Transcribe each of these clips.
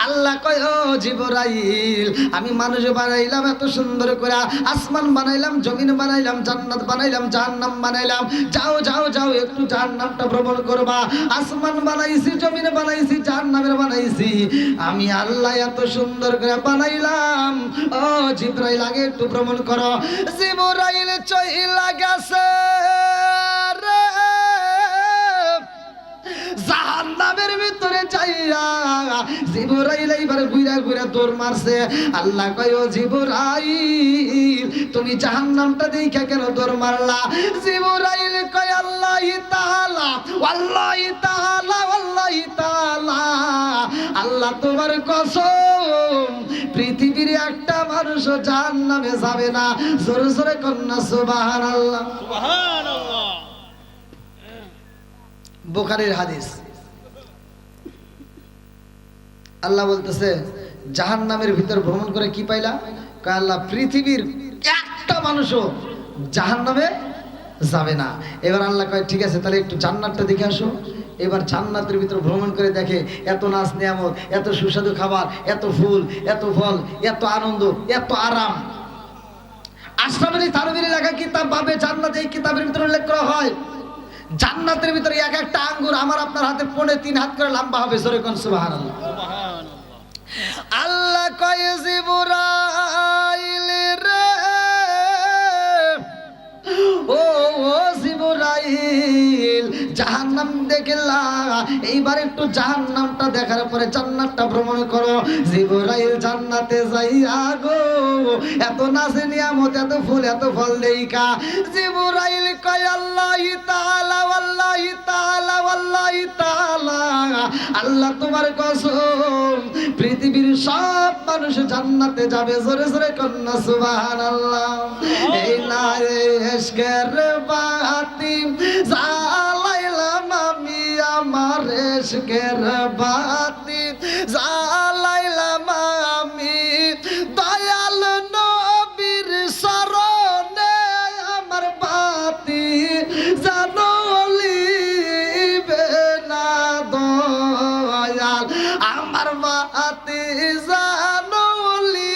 আল্লাহ কয় ও জিবরাইল আমি মানুষ বানাইলাম এত সুন্দর করে, আসমান বানাইলাম, জমিন বানাইলাম, জান্নাত বানাইলাম, জাহান্নাম বানাইলাম, যাও যাও যাও একটু জাহান্নামটা ভ্রমণ করবা। আসমান বানাইছি, জমিন বানাইছি, জাহান্নামের বানাইছি, আমি আল্লাহ এত সুন্দর করে বানাইলাম। ও জিবরাইল আগে একটু ভ্রমণ করো। জিবরাইল চইলা গেছে রে জাহান্নামের ভিতরে যাইয়া, জিবরাইল এইবার ঘুরা ঘুরা দৌড় মারছে। আল্লাহ কয় ও জিবরাইল তুমি জাহান্নামটা দেখা কেন দৌড় মারলা? জিবরাইল কয় আল্লাহি তাআলা ওয়াল্লাহি তাআলা ওয়াল্লাহি তাআলা আল্লাহ তোমার কসম পৃথিবীর একটা মানুষও জাহান্নামে যাবে না। জোরে জোরে কন্যা সুবহানাল্লাহ। সুবহানাল্লাহ। বুখারীর হাদিস। আল্লাহ বলতেছে জাহান্নামের ভিতর ভ্রমণ করে কি পাইলা? কয় আল্লাহ পৃথিবীর একটা মানুষও জাহান্নামে যাবে না। এবার আল্লাহ কয় ঠিক আছে তাহলে একটু জান্নাতটা দেখে আসো। এবার জান্নাতের ভিতর ভ্রমণ করে দেখে এত নাচ নিয়ামত, এত সুস্বাদু খাবার, এত ফুল, এত ফল, এত আনন্দ, এত আরাম। আশরাফ আলী থানভীর লেখা কিতাব বাবে জান্নাত, এই কিতাবের ভিতরে উল্লেখ করা হয় জান্নাতের ভিতরে এক একটা আঙ্গুর আমার আপনার হাতে 3.5 হাত করে লম্বা হবে। জোরে কোন সুবহানাল্লাহ। আল্লাহ কয় জিবরাইল রে ও জিবরাইল জাহান্নাম দেখলা, এইবার একটু জাহান্নামটা দেখার পরে জান্নাতটা ভ্রমণ করো। জিবরাইল জান্নাতে যাইয়া গো এত নাচে নিয়ামত, এত ফুল, এত ফল দেইকা জিবরাইল কয় আল্লাহি তাআলা ওয়াল্লাহি তাআলা ওয়াল্লাহি তাআলা আল্লাহ তোমার কসম পৃথিবীর সব মানুষ জান্নাতে যাবে। জোরে জোরে কন্যা সুবহানাল্লাহ। এই না এশকের বাতি জ্বালাইলাম আমি, আমার এশকের বাতি জ্বালাইলাম আমি, দয়াল নবীর শরণে আমার বাতি জ্বলিবে না দয়াল, আমার বাতি জ্বলিবে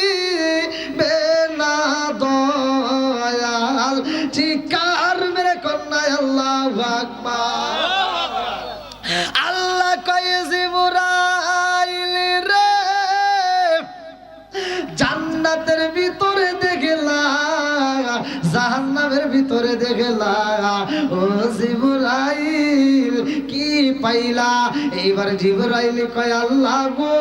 না দয়াল। চিৎকার মেরে কন্যা আল্লাহু আকবার। আল্লাহ কয় জিবরাইল রে জান্নাতের ভিতরে দেখলা, জাহান্নামের ভিতরে দেখলা, ও জিবরাইল কি পাইলা? এইবার জিবরাইল কয় আল্লাহ গো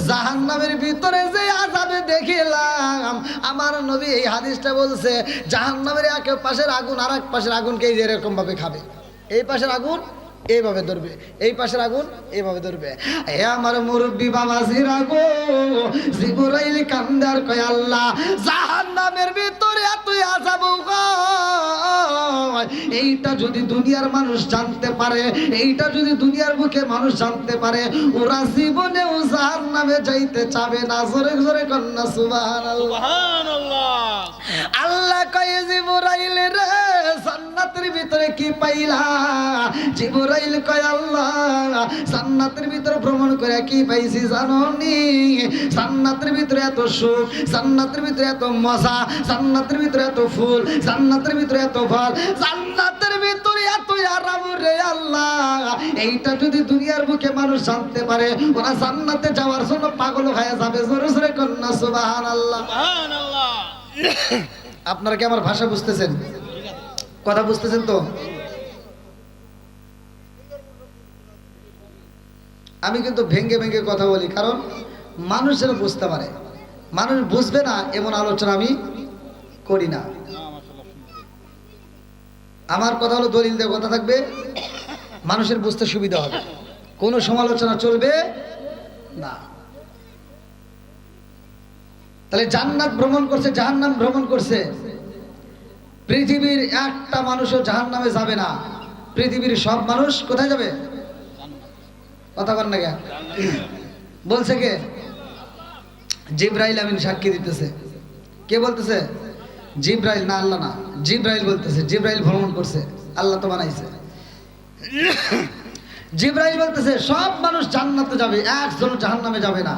জাহান্নামের ভিতরে যে আযাবে দেখিলাম, আমার নবী এই হাদিসটা বলছে জাহান্নামের এক পাশের আগুন আর এক পাশের আগুনকে এই যে এরকম ভাবে খাবে। এই পাশের আগুন এইভাবে ধরবে, এই পাশের আগুন এইভাবে ধরবে। এ আমার মুরব্বী বাবা জিরাগো জিবরাইল কান্দার কয় আল্লাহ জাহান্নামের ভিতরে এত আযাব গো, এইটা যদি দুনিয়ার মানুষ জানতে পারে, এইটা যদি দুনিয়ার বুকে মানুষ জানতে পারে, ওরা জীবনেও জাহান্নামে যাইতে চাবে না। জোরে জোরে কন্যা সুবহানাল্লাহ। সুবহানাল্লাহ। আল্লাহ কয় জিবরাইল রে জান্নাতের ভিতরে কি পাইলা? জিবরাইল কয় আল্লাহ জান্নাতের ভিতরে ভ্রমণ করে কি পাইছি জানোনি? জান্নাতের ভিতরে এত সুখ, জান্নাতের ভিতরে এত মজা, জান্নাতের ভিতরে এত ফুল, জান্নাতের ভিতরে এত ফল, জান্নাতের ভিতরে এত আরাম রে আল্লাহ, এইটা যদি দুনিয়ার বুকে মানুষ জানতে পারে ওরা জান্নাতে যাওয়ার জন্য পাগল হয়ে যাবে। জোরে জোরে কন্যা সুবহানাল্লাহ। সুবহানাল্লাহ। আপনারা কি আমার ভাষা বুঝতেছেন? কথা বুঝতেছেন তো? আমি কিন্তু ভেঙ্গে ভেঙ্গে কথা বলি, কারণ মানুষ যেন বুঝতে পারে। মানুষ বুঝবে না এমন আলোচনা আমি করি না। আমার কথা হলো দলিল দিয়ে কথা থাকবে, মানুষের বুঝতে সুবিধা হবে, কোনো সমালোচনা চলবে না। তাহলে জান্নাত ভ্রমণ করছে, জাহান্নাম ভ্রমণ করছে, পৃথিবীর একটা মানুষও জাহান্নামে যাবে না। পৃথিবীর সব মানুষ কোথায় যাবে? কথা বল না কেন? বলছে কে? জিবরাইল আমিন সাক্ষী দিতেছে। কে বলতেছে? জিবরাইল না, আল্লাহ না, জিবরাইল বলতেছে। জিবরাইল ভ্রমণ করছে, আল্লাহ তো বানাইছে। জিবরাইল বলতেছে সব মানুষ জান্নাতে যাবে, একজন জাহান্নামে যাবে না।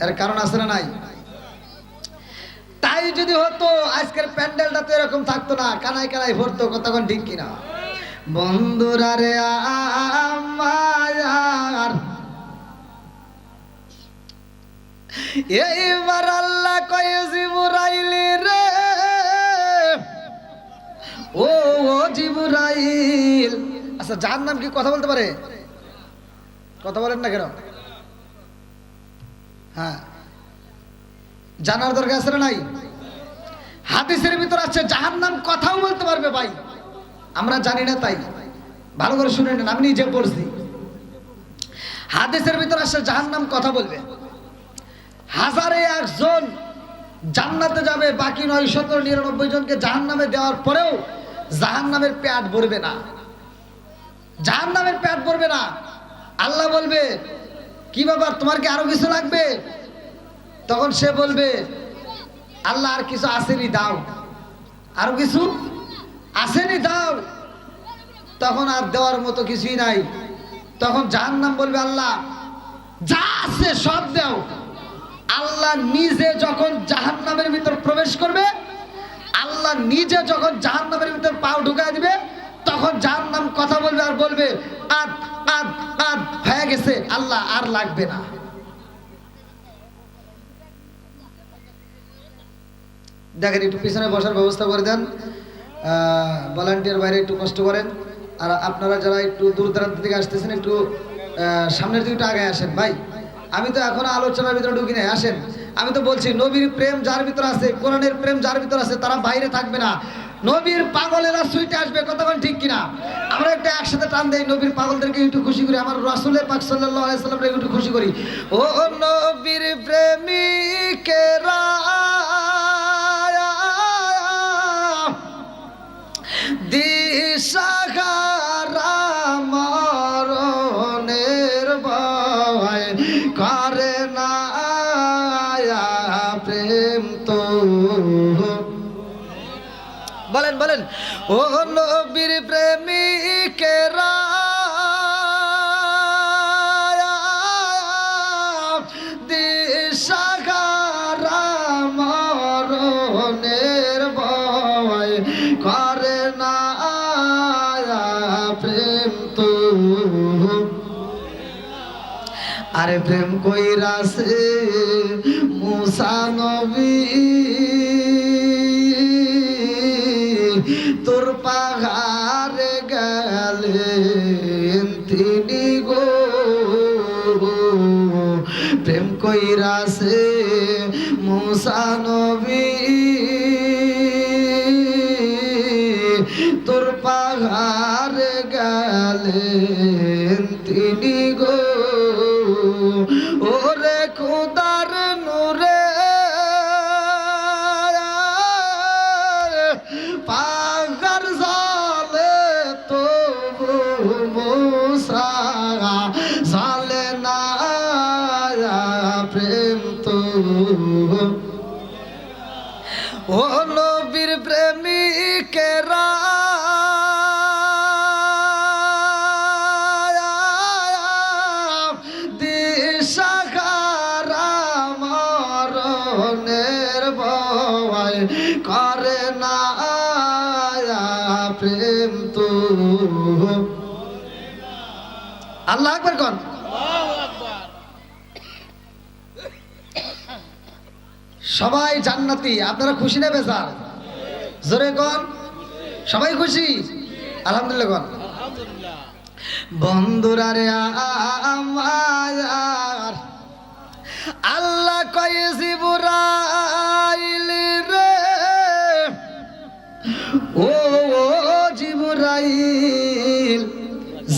এর কারণ আছে না নাই? তাই যদি হতো আজকের প্যান্ডেলটা তো এরকম থাকতো না, কানায় কানায় ভরতো, কতক্ষণ ঠিক কিনা? বন্ধুরা রে আমার, এইবার আল্লাহ কয় জিবরাইল রে, ও জিবরাইল। আচ্ছা জাহান্নাম কি কথা বলতে পারে? কথা বলেন না কেন? হ্যাঁ, জানার দরকার আছে না নাই? হাদিসের ভিতর আছে জাহান্নাম কথাও বলতে পারবে ভাই, আমরা জানি না তাই ভালো করে শুনে নেন, আমি নিজে পড়ছি। হাদিসের ভিতর আছে জাহান্নাম কথা বলবে। হাজারে একজন জান্নাতে যাবে, বাকি 999 জনকে জাহান্নামে দেওয়ার পরেও জাহান্নামের পেট ভরবে না, জাহান্নামের পেট ভরবে না। আল্লাহ বলবে কি ব্যাপার, তোমার কি আরো কিছু লাগবে? তখন সে বলবে আল্লাহ আর কিছু আসেনি, দাও, আরো কিছু আসেনি, দাও। তখন আর দেওয়ার মতো কিছুই নাই। তখন জাহান্নাম বলবে আল্লাহ যা আছে সব দাও। আল্লাহ নিজে যখন জাহান্নামের ভিতর প্রবেশ করবে, আল্লাহ নিজে যখন জাহান্নামের ভিতর পাও ঢুকায় দিবে, তখন জাহান্নাম কথা বলবে আর বলবে আদ আদ আদ হয়ে গেছে, আল্লাহ আর লাগবে না। দেখেন একটু পিছনে বসার ব্যবস্থা করে দেন, ভলান্টিয়ার বাইরে একটু কষ্ট করেন। আর আপনারা যারা একটু দূর দূরান্ত থেকে আসতেছেন একটু সামনের দিকে একটু আগে আসেন ভাই। আমি তো এখনো আলোচনার ভিতরে ঢুকি নাই, আসেন। আমি তো বলছি নবীর প্রেম যার ভিতর আছে, কোরআনের প্রেম যার ভিতর আছে, তারা বাইরে থাকবে না। নবীর পাগলেরা সুইটে আসবে, কতক্ষণ ঠিক কিনা? আমরা একটা একসাথে টান দেই, নবীর পাগলদেরকে একটু খুশি করি, আমার রাসূলের পাক সাল্লাল্লাহু আলাইহি সাল্লামকে একটু খুশি করি। ও নবীর প্রেমিকেরা দিশাহারা মরণের ভয় করে না প্রেম তো। বলেন বলেন, ও নবীর প্রেমিকেরা দিশাহারা মরণের ভয় করে না প্রেম তো। আরে প্রেম কইরাছে মুসা নবী, তোর পাহাড়ে গেলেন তিনি গো। প্রেম কইরাছে মুসা নবী, তোর পাহাড়ে গেলেন তিনি গো। ওরে খুদার নূরে পাহাড় জালে তো মুসা জালে না প্রেম তো। ও নবীর প্রেমিকেরা দিশাহারা মরণের ভয় করে না প্রেম তো। আল্লাহু আকবার কোন। আল্লাহু আকবার। সবাই জান্নাতি, আপনারা খুশি না বেজার? জোরে কোন। সবাই খুশি? আলহামদুলিল্লাহ কোন। আলহামদুলিল্লাহ। বন্ধুরা রে আমার, আল্লাহ কয় জিবরাইল রে, ও জিবরাইল,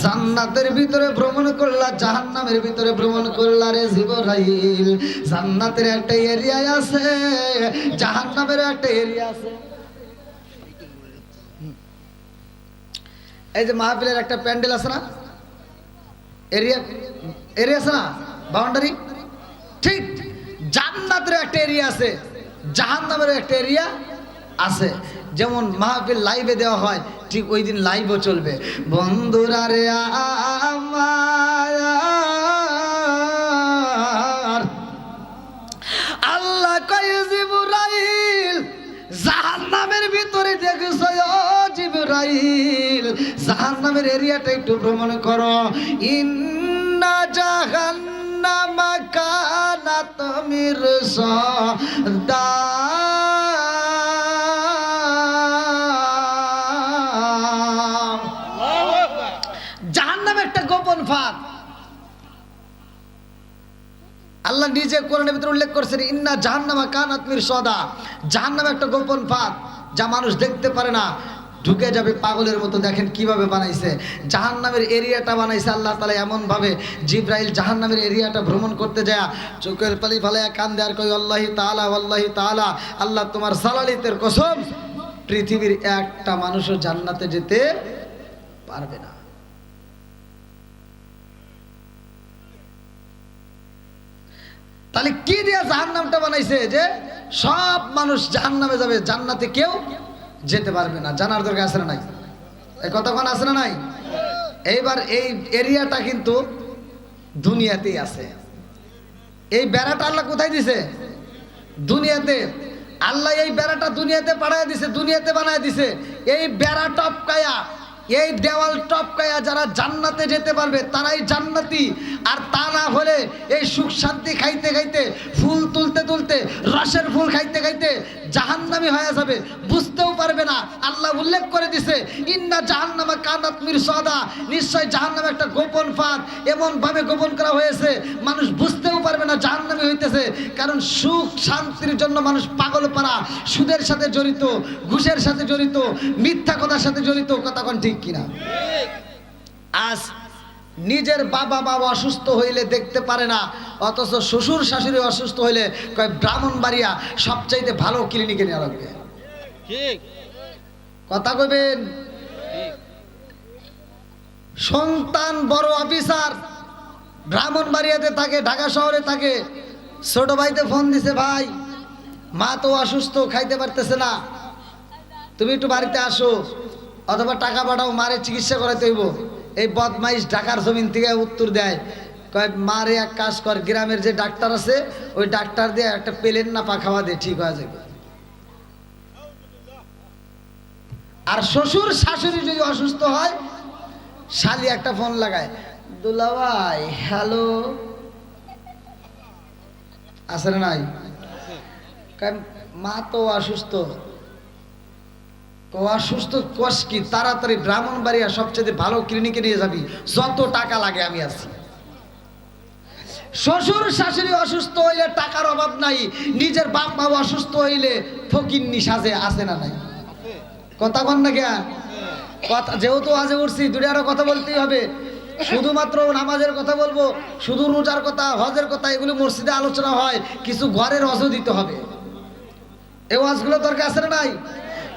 জান্নাতের ভিতরে ভ্রমণ করলা, জাহান্নামের ভিতরে ভ্রমণ করলা রে জিবরাইল। জান্নাতের একটা এরিয়া আছে, জাহান্নামের একটা এরিয়া আছে। এই যে মাহফিলের একটা প্যান্ডেল আছে না, এরিয়া এরিয়া আছে না, বাউন্ডারি, ঠিক জান্নাতের একটা এরিয়া আছে, জাহান্নামের একটা এরিয়া আছে। যেমন মাহফিল লাইভে দেওয়া হয়, ঠিক ওই দিন লাইভও চলবে। বন্ধুরা রে আমার, আল্লাহ কয় জিবরাইল জাহান্নামের ভিতরে দেখছো জিবরাইল, জাহান্নামের এরিয়াটা একটু ভ্রমণ করো। ইন্না জাহান্নামা কানাত মিরসাদা, জাহান্নাম একটা গোপন ফাঁদ। আল্লাহ নিজে কোরআনের ভিতরে উল্লেখ করেছেন, ইন্না জাহান্নামা কানাত মিরসাদা, জাহান্নাম একটা গোপন ফাঁদ যা মানুষ দেখতে পারে না, ঢুকে যাবে পাগলের মতো। দেখেন কিভাবে বানাইছে, জাহান্নামের এরিয়াটা বানাইছে আল্লাহ তাআলা এমন ভাবে। জিবরাইল জাহান্নামের এরিয়াটা ভ্রমণ করতে যায় চোখের পানি ফালায়া কান্দে আর কই আল্লাহি তাআলা আল্লাহি তাআলা, আল্লাহ তোমার সালালিতের কসম, পৃথিবীর একটা মানুষও জান্নাতে যেতে পারবে না। তাহলে কি দিয়ে জাহান্নামটা বানাইছে যে সব মানুষ জাহান্নামে যাবে, জান্নাতে কেউ যেতে পারবে না? জানার দরকার আছে না নাই? এই কথাক্ষণ আছে না নাই? এইবার এই এরিয়াটা কিন্তু দুনিয়াতেই আছে। এই বেড়াটা আল্লাহ কোথায় দিছে? দুনিয়াতে। আল্লাহ এই বেড়াটা দুনিয়াতে পাঠায় দিছে, দুনিয়াতে বানায় দিছে। এই বেড়া টপকায়া, এই দেওয়াল টপকায়া যারা জান্নাতে যেতে পারবে তারাই জান্নাতি। আর তা না হলে এই সুখ শান্তি খাইতে খাইতে, ফুল তুলতে তুলতে, রসের ফুল খাইতে খাইতে জাহান্নামী হয়ে যাবে, বুঝতেও পারবে না। আল্লাহ উল্লেখ করে দিছে, ইন্না জাহান্নামা কানাত মিরসাদা, নিশ্চয় জাহান্নাম একটা গোপন ফাঁদ। এমন ভাবে গোপন করা হয়েছে মানুষ বুঝতেও পারবে না জাহান্নামী হইতেছে। কারণ সুখ শান্তির জন্য মানুষ পাগল পারা, সুদের সাথে জড়িত, ঘুষের সাথে জড়িত, মিথ্যা কথার সাথে জড়িত। কথা কোন ঠিক কিনা? আজ নিজের বাবা মা অসুস্থ হইলে দেখতে পারে না, অথচ শ্বশুর শাশুড়ি অসুস্থ হইলে কয় ব্রাহ্মণবাড়িয়া সবচাইতে ভালো ক্লিনিকে নেওয়া লাগবে। ঠিক কথা কইবেন। সন্তান বড় অফিসার, ব্রাহ্মণবাড়িয়াতে থাকে, ঢাকা শহরে থাকে, ছোট ভাইতে ফোন দিছে, ভাই মা তো অসুস্থ, খাইতে পারতেছে না, তুমি একটু বাড়িতে আসো, অথবা টাকা পাঠাও, মারে চিকিৎসা করাইতে হইব। এই বদমাইশ ঢাকার জমিন থেকে উত্তর দেয়, কয় মারে এক কাজ কর, গ্রামের যে ডাক্তার আছে ওই ডাক্তার দিয়ে একটা পেলেন না পা খাওয়া দে, ঠিক হয়ে যাবে। আর শ্বশুর শাশুড়ি যদি অসুস্থ হয়, শালি একটা ফোন লাগায়, দুলাভাই হ্যালো, আছে না নাই? মা তো অসুস্থ, অসুস্থ কষ কি, তাড়াতাড়ি ব্রাহ্মণবাড়িয়া সবচেয়ে ভালো ক্লিনিকে নিয়ে যাবি, যত টাকা লাগে আমি আছি। শ্বশুর শাশুড়ি অসুস্থ হইলে টাকার অভাব নাই, নিজের বাপ মা অসুস্থ হইলে ফকিন্নি সাজে, আছে না নাই? কথা বল না কে কথা, যেহেতু আজে উঠছি দুনিয়ারও কথা বলতেই হবে। শুধুমাত্র নামাজের কথা বলবো, শুধু রোজার কথা, হজের কথা, এগুলো মসজিদে আলোচনা হয়, কিছু ঘরের হজও দিতে হবে। এই ওয়াজগুলো দরকার আছে না নাই?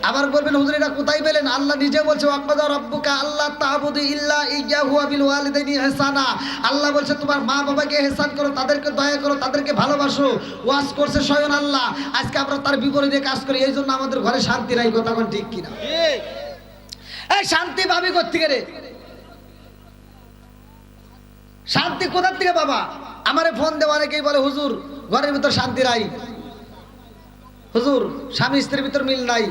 আবার বলবেন হুজুর এটা কোথায় পেলেন? আল্লাহ নিজে বলছে, ওয়াক্কাদা রাব্বুকা আল্লাহ তা'বুদু ইল্লা ইয়্যাহু ওয়া বিল ওয়ালিদাইনি ইহসানা। আল্লাহ বলছে তোমার মা বাবাকে ইহসান করো, তাদেরকে দয়া করো, তাদেরকে ভালোবাসো। ওয়াজ করছে স্বয়ং আল্লাহ। আজকে আমরা তার বিপরীতে কাজ করি, এই জন্য আমাদের ঘরে শান্তি নাই। কথা কোন ঠিক কিনা? এই শান্তি পাবি কোত্থেকে রে? শান্তি কোথার থেকে বাবা? আমারে ফোন দেওয়া অনেকেই বলে, হুজুর ঘরের ভিতর শান্তি নাই, হুজুর স্বামী স্ত্রীর ভিতর মিল নাই।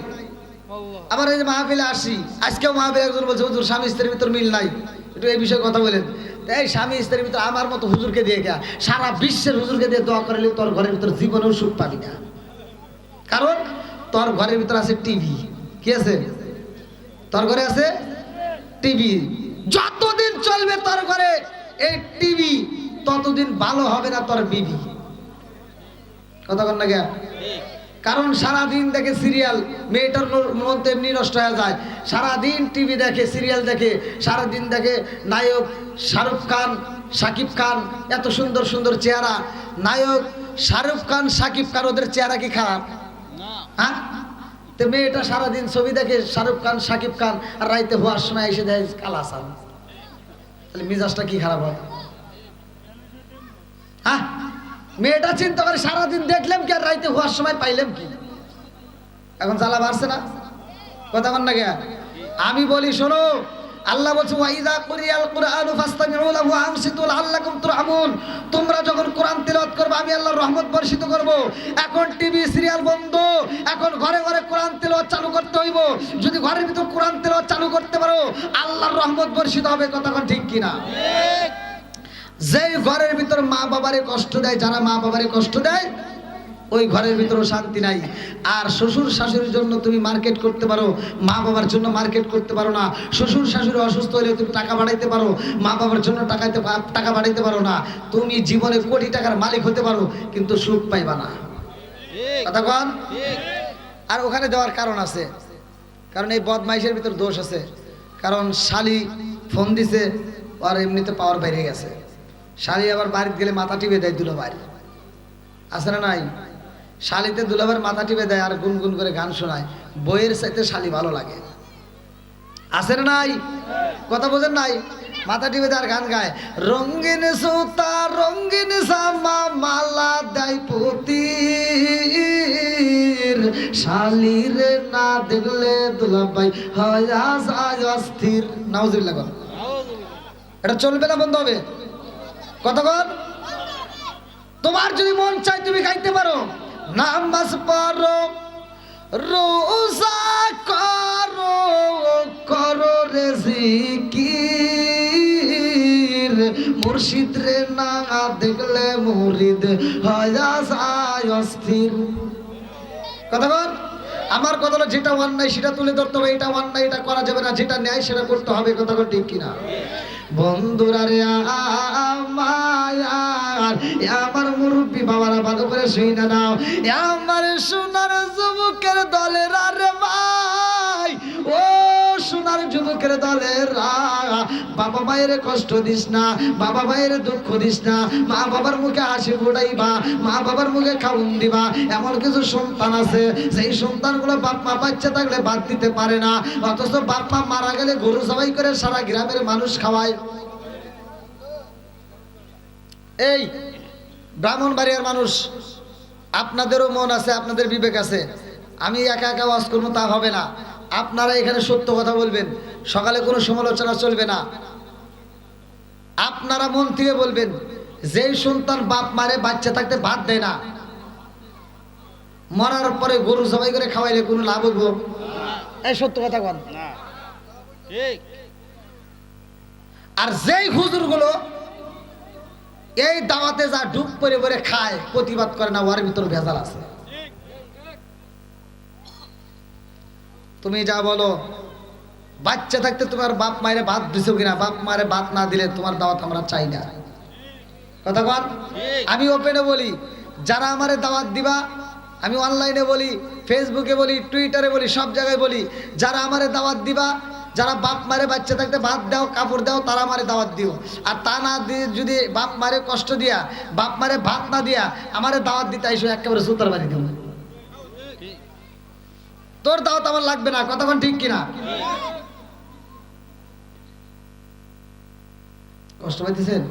আবার এই যে মাহফিলে আসি, আজকেও মাহফিলে একজন বলছে, হুজুর স্বামী স্ত্রীর ভিতর মিল নাই, একটু এই বিষয়ে কথা বলেন। এই স্বামী স্ত্রীর ভিতর আমার মতো হুজুরকে দিয়ে গা, সারা বিশ্বের হুজুরকে দিয়ে দোয়া করালে তোর ঘরের ভিতর জীবনেও সুখ পাবি না। কারণ তোর ঘরের ভিতর আছে টিভি। কি আছে? তোর ঘরে আছে টিভি। যতদিন চলবে তোর ঘরে এই টিভি, ততদিন ভালো হবে না তোর বিবি। কথা বল না কে? কারণ সারাদিন দেখে সিরিয়াল, মেয়েটার মধ্যে এমনি নষ্ট হয়ে যায়। সারাদিন টিভি দেখে, সিরিয়াল দেখে, সারাদিন দেখে নায়ক শাহরুখ খান, শাকিব খান, এত সুন্দর সুন্দর চেহারা। নায়ক শাহরুখ খান, শাকিব খান, ওদের চেহারা কি খারাপ? হ্যাঁ, তো মেয়েটা সারাদিন ছবি দেখে শাহরুখ খান, শাকিব খান, আর রাইতে হওয়ার সময় এসে দেয় কালাসান, তাহলে মিজাজটা কি খারাপ হয়? হ্যাঁ, মেয়েটা চিন্তা করে সারাদিন দেখলাম কি আর রাইতে হওয়ার সময় পাইলাম কি? এখন জ্বালা বাড়ছে না? কথা বল না কে? আমি বলি শোনো, আল্লাহ বলছে ওয়াইদা কুরিয়াল কুরআনু ফাসতামিউ লাহু ওয়া আনসিতু লাআল্লাকুম তুরহামুন। তোমরা যখন কোরআন তেলাওয়াত করবে আমি আল্লাহর রহমত বর্ষিত করব। এখন টিভি সিরিয়াল বন্ধ, এখন ঘরে ঘরে কোরআন তেলাওয়াত চালু করতে হইব। যদি ঘরের ভিতর কোরআন তেলাওয়াত চালু করতে পারো আল্লাহর রহমত বর্ষিত হবে। কথা কোন ঠিক কিনা? যেই ঘরের ভিতর মা বাবারে কষ্ট দেয়, যারা মা বাবারে কষ্ট দেয় ওই ঘরের ভিতরও শান্তি নাই। আর শ্বশুর শাশুড়ির জন্য তুমি মার্কেট করতে পারো, মা বাবার জন্য মার্কেট করতে পারো না। শ্বশুর শাশুড়ি অসুস্থ হলে তুমি টাকা বাড়াইতে পারো, মা বাবার জন্য টাকা বাড়াইতে পারো না। তুমি জীবনে কোটি টাকার মালিক হতে পারো কিন্তু সুখ পাইবা না। কথা কন? আর ওখানে যাওয়ার কারণ আছে, কারণ এই বদমাইশের ভিতর দোষ আছে। কারণ শালি ফোন দিছে, আর এমনিতে পাওয়ার বাইরে গেছে। শালি আবার বাড়িতে গেলে মাথা টিপে দেয় দুলাভাই, আছে না নাই? শালিতে দুলাভাইয়ের মাথা টিপে দেয় আর গুনগুন করে গান শোনায়। বইয়ের চাইতে শালি ভালো লাগে, আছে না নাই? কথা বোঝেন নাই? মাথা টিপে দেয় আর গান গায়। রঙিন সুতা রঙিন জামা মালা দেয় পুতির, শালিরে না দেখলে দুলাভাই হয় যায় অস্থির। নাউজুবিল্লাহ। এটা চলবে না, বন্ধ হবে? কতক্ষণ? তোমার যদি মন চাই তুমি গাইতে পারো, নামাজ পড়ো, রোজা করো, করো রে জিকির, মুর্শিদ রে না দেখলে মুরিদ হয় যায় অস্থির। কতক্ষণ? আমার কথা হলো যেটা অন্যায় সেটা তুলে ধরতে হবে, এটা অন্যায় এটা করা যাবে না, যেটা ন্যায় সেটা করতে হবে। কথা ঠিক কিনা? বন্ধুরা রে আমার মুরব্বী বাবারা ভালো করে শুনে নাও, আমার সোনার যুবকের দলের রে ভাই, ও সোনার যুবকের দলের, বাবা মায়ের কষ্ট দিস না, বাবা মায়ের দুঃখ দিস না, মা বাবার মুখে হাসি ফোটাইবা, মা বাবার মুখে খাউন দিবা। এমন কিছু সন্তান আছে সেই সন্তানগুলো বাপ মা বাচ্চা থাকলে বাদ দিতে পারে না, অথচ বাপ মা মারা গেলে গরু জবাই করে সারা গ্রামের মানুষ খাওয়ায়। এই ব্রাহ্মণবাড়িয়ার মানুষ, আপনাদেরও মন আছে, আপনাদের বিবেক আছে। আমি একা একা ওয়াজ করবো তা হবে না, আপনারা এখানে সত্য কথা বলবেন, সকালে কোনো সমালোচনা চলবে না। আপনারা মন থেকে বলবেন, যেই সন্তান বাপ মারে বাচ্চা থাকতে ভাত দেয় না, মরার পরে গরু জবাই করে খাওয়াইলে কোনো লাভ হইব? এই সত্য কথা বল। আর যেই হুজুরগুলো এই দাওয়াতে যা ডুব পরে পরে খায়, প্রতিবাদ করে না, ওর ভিতর ভেজাল আছে। তুমি যা বলো, বাচ্চা থাকতে তোমার বাপ মায়ের ভাত দিছো কিনা, বাপ মায়ের ভাত না দিলে তোমার দাওয়াত আমরা চাই না। কথা বল। আমি ওপেনে বলি, যারা আমারে দাওয়াত দিবা, আমি অনলাইনে বলি, ফেসবুকে বলি, টুইটারে বলি, সব জায়গায় বলি, যারা আমারে দাওয়াত দিবা, যারা বাপ মারে বাচ্চা থাকতে ভাত দাও কাপড় দাও তারা আমারে দাওয়াত দিও। আর তা না দিয়ে যদি বাপ মারে কষ্ট দিয়া, বাপ মারে ভাত না দিয়া আমারে দাওয়াত দিতে আইসো, একেবারে সুতার বাড়ি দেব, তোর দাওয়াত আমার লাগবে না। কতক্ষণ ঠিক কিনা? কষ্ট পাইতেছেন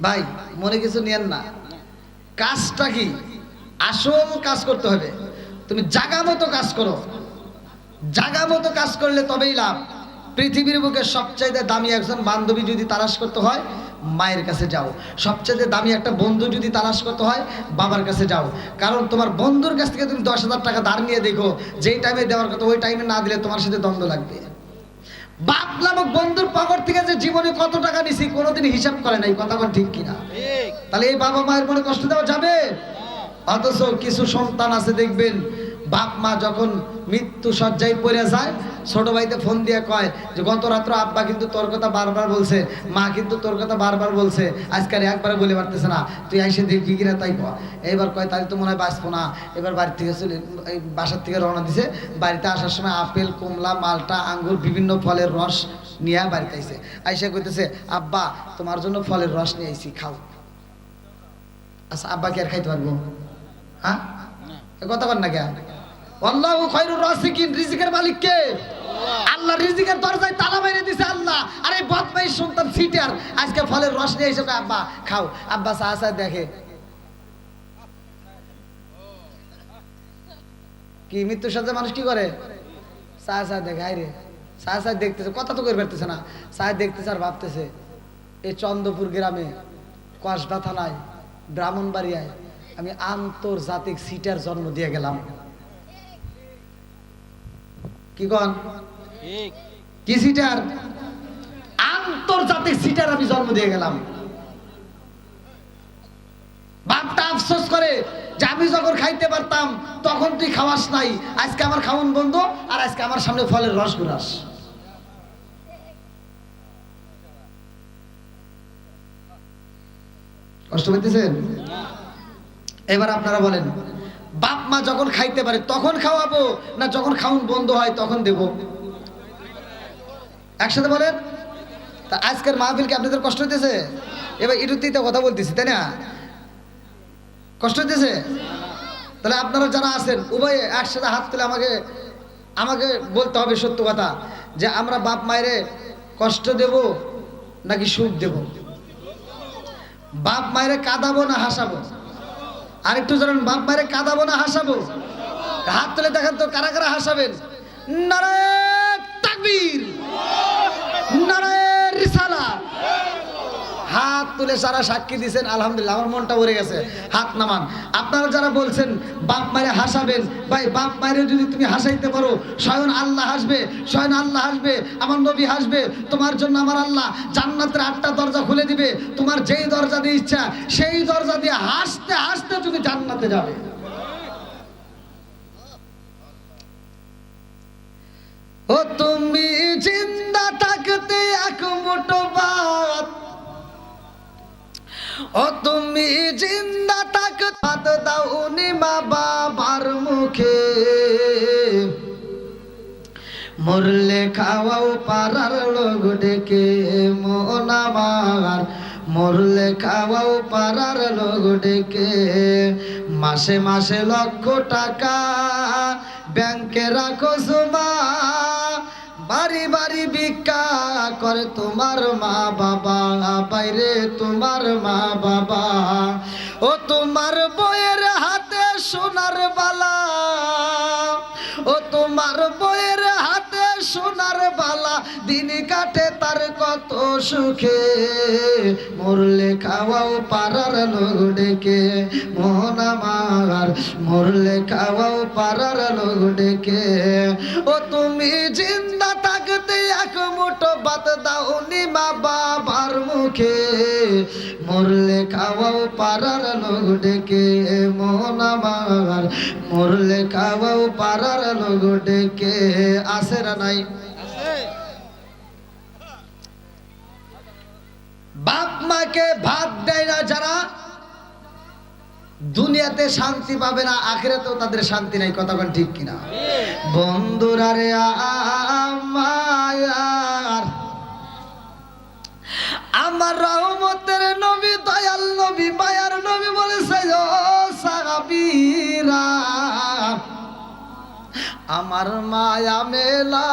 ভাই? মনে কিছু নিয়েন না। কাজটা কি? আসল কাজ করতে হবে। তুমি জাগা মতো কাজ করো, জাগা মতো কাজ করলে তবেই লাভ। পৃথিবীর বুকে সবচাইতে দামি একজন বান্ধবী যদি তালাশ করতে হয় মায়ের কাছে যাও, সবচাইতে দামি একটা বন্ধু যদি তালাশ করতে হয় বাবার কাছে যাও। কারণ তোমার বন্ধুর কাছ থেকে তুমি 10,000 টাকা ধার নিয়ে দেখো, যেই টাইমে দেওয়ার কথা ওই টাইমে না দিলে তোমার সাথে দ্বন্দ্ব লাগবে। বাপ নামক বন্ধুর পকেট থেকে যে জীবনে কত টাকা নিছি কোনোদিন হিসাব করে নাই। কথা ঠিক কিনা? তাহলে এই বাবা মায়ের মনে কষ্ট দেওয়া যাবে? অথচ কিছু সন্তান আছে দেখবেন, বাপ মা যখন মৃত্যু শয্যায় পড়ে যায়, ছোট ভাইতে ফোন দিয়ে কয় যে গত রাত্র আব্বা কিন্তু তোর কথা বারবার বলছে, মা কিন্তু তোর কথা বারবার বলছে, আজকাল একবারে বলে পারতেছে না, তুই এসে দেখবি কিনা তাই কয়। এইবার কয় তাহলে তো মনে হয় বাঁচবো না। এবার বাড়ি থেকে চলে, এই বাসার থেকে রওনা দিছে। বাড়িতে আসার সময় আপেল, কমলা, মালটা, আঙ্গুর, বিভিন্ন ফলের রস নিয়ে বাড়িতে আইছে। আইসা কইতেছে, আব্বা তোমার জন্য ফলের রস নিয়ে আইছি, খাও। আচ্ছা আব্বা কি আর খাইতে পারবো? হ্যাঁ, কথা বল না কে? আল্লাহু খায়রুর রাযিকিন, রিজিকের মালিক কে? আল্লাহ। রিজিকের দরজায় তালা মেরে দিছে আল্লাহ। আর এই বদমাইশ সন্তান সিটার আজকে ফলের রস নিয়ে এসে আব্বা খাও। আব্বা চা দেখে কি মৃত্যুর সাথে মানুষ কি করে? চা দেখাই রে, চা দেখতেছে, কথা তো করে পারতেছে না, চা দেখতেছে আর ভাবতেছে এই চন্দ্রপুর গ্রামে কসবা থানায় ব্রাহ্মণবাড়িয়ায় আমি আন্তর্জাতিক সিটার জন্ম দিয়ে গেলাম। কি কন? ঠিক। কি সিটার? আন্তর্জাতিক সিটার আমি জন্ম দিয়ে গেলাম। বাপটা আফসোস করে যে আমি যখন খাইতে পারতাম তখন তুই খাওয়াস নাই, আজকে আমার খাওয়ান বন্ধ, আর আজকে আমার সামনে ফলের রস গুলাস। কষ্ট পেতেছেন? এবার আপনারা বলেন, বাপ মা যখন খাইতে পারে তখন খাওয়াবো না যখন খাওয়ান বন্ধ হয় তখন দেব? একসাথে বলেন। তা আজকের মাহফিল কি আপনাদের কষ্ট হইতেছে? এবার ইটুতিতে কথা বলতেছি, তাই না? কষ্ট হইতেছে? তাহলে আপনারা যারা আছেন উভয়ে একসাথে হাত তুলে আমাকে বলতে হবে সত্য কথা, যে আমরা বাপ মায়েরে কষ্ট দেব নাকি সুখ দেব? বাপ মায়েরে কাঁদাবো না হাসাবো? আরেকটু জানেন, বাপ মায়েরে কাঁদাবো না হাসাবো? হাত তুলে দেখেন তো কারা কারা হাসাবেন। নারায়ে তাকবীর, নারায়ে রিসালাত। হাত তুলে সারা সাক্ষী দিয়েছেন, আলহামদুলিল্লাহ, আমার মনটা ভরে গেছে। হাত নামান। আপনারা যারা বলছেন বাপ মায়েরে হাসাবেন, ভাই বাপ মায়েরে যদি তুমি হাসাইতে পারো স্বয়ং আল্লাহ হাসবে, স্বয়ং আল্লাহ হাসবে, আমার নবী হাসবে। তোমার জন্য আমার আল্লাহ জান্নাতের 8টা দরজা খুলে দিবে, তোমার যেই দরজা দিয়ে ইচ্ছা সেই দরজা দিয়ে হাসতে হাসতে তুমি জান্নাতে যাবে। ও তুমি জিন্দা থাকতে এক মুঠো ভাত, ও তুমি জিন্দা থাকতে ভাত দাওনি মা বাবার মুখে, মরলে খাওয়াও পাড়ার লোক ডেকে মন আমার, মরলে খাওয়াও পাড়ার লোক ডেকে। মাসে মাসে লক্ষ টাকা ব্যাংকে রাখো জমা, বাড়ি বাড়ি ভিক্ষা করে তোমার মা বাবা, বাইরে তোমার মা বাবা। ও তোমার বইয়ের হাতে সোনার বালা, ও তোমার বইয়ের হাতে সোনার বালা, দিন কাটে তার কত সুখে, মরলে খাওয়াও পাড়ার লোক ডেকে মোহন আমার, মরলে খাওয়াও পাড়ার লোক ডেকে। ও তুমি জিন্দা থাকতে এক মুঠো ভাত দাওনি মা বাবার মুখে, মরলে খাওয়াও পাড়ার লোক ডেকে মোহন আমার, মরলে খাওয়াও পাড়ার লোক ডেকে। আছে না নাই? বাপ মাকে ভাত দেয় না যারা, দুনিয়াতে শান্তি পাবে না, আখিরাতেও তাদের শান্তি নাই। কথা বলেন ঠিক কিনা? বন্ধুরা রে আমার, আমার রহমতের নবী, দয়াল নবী, মায়ার নবী বলেছে, ও সাহাবীরা আমার মায়া মেলা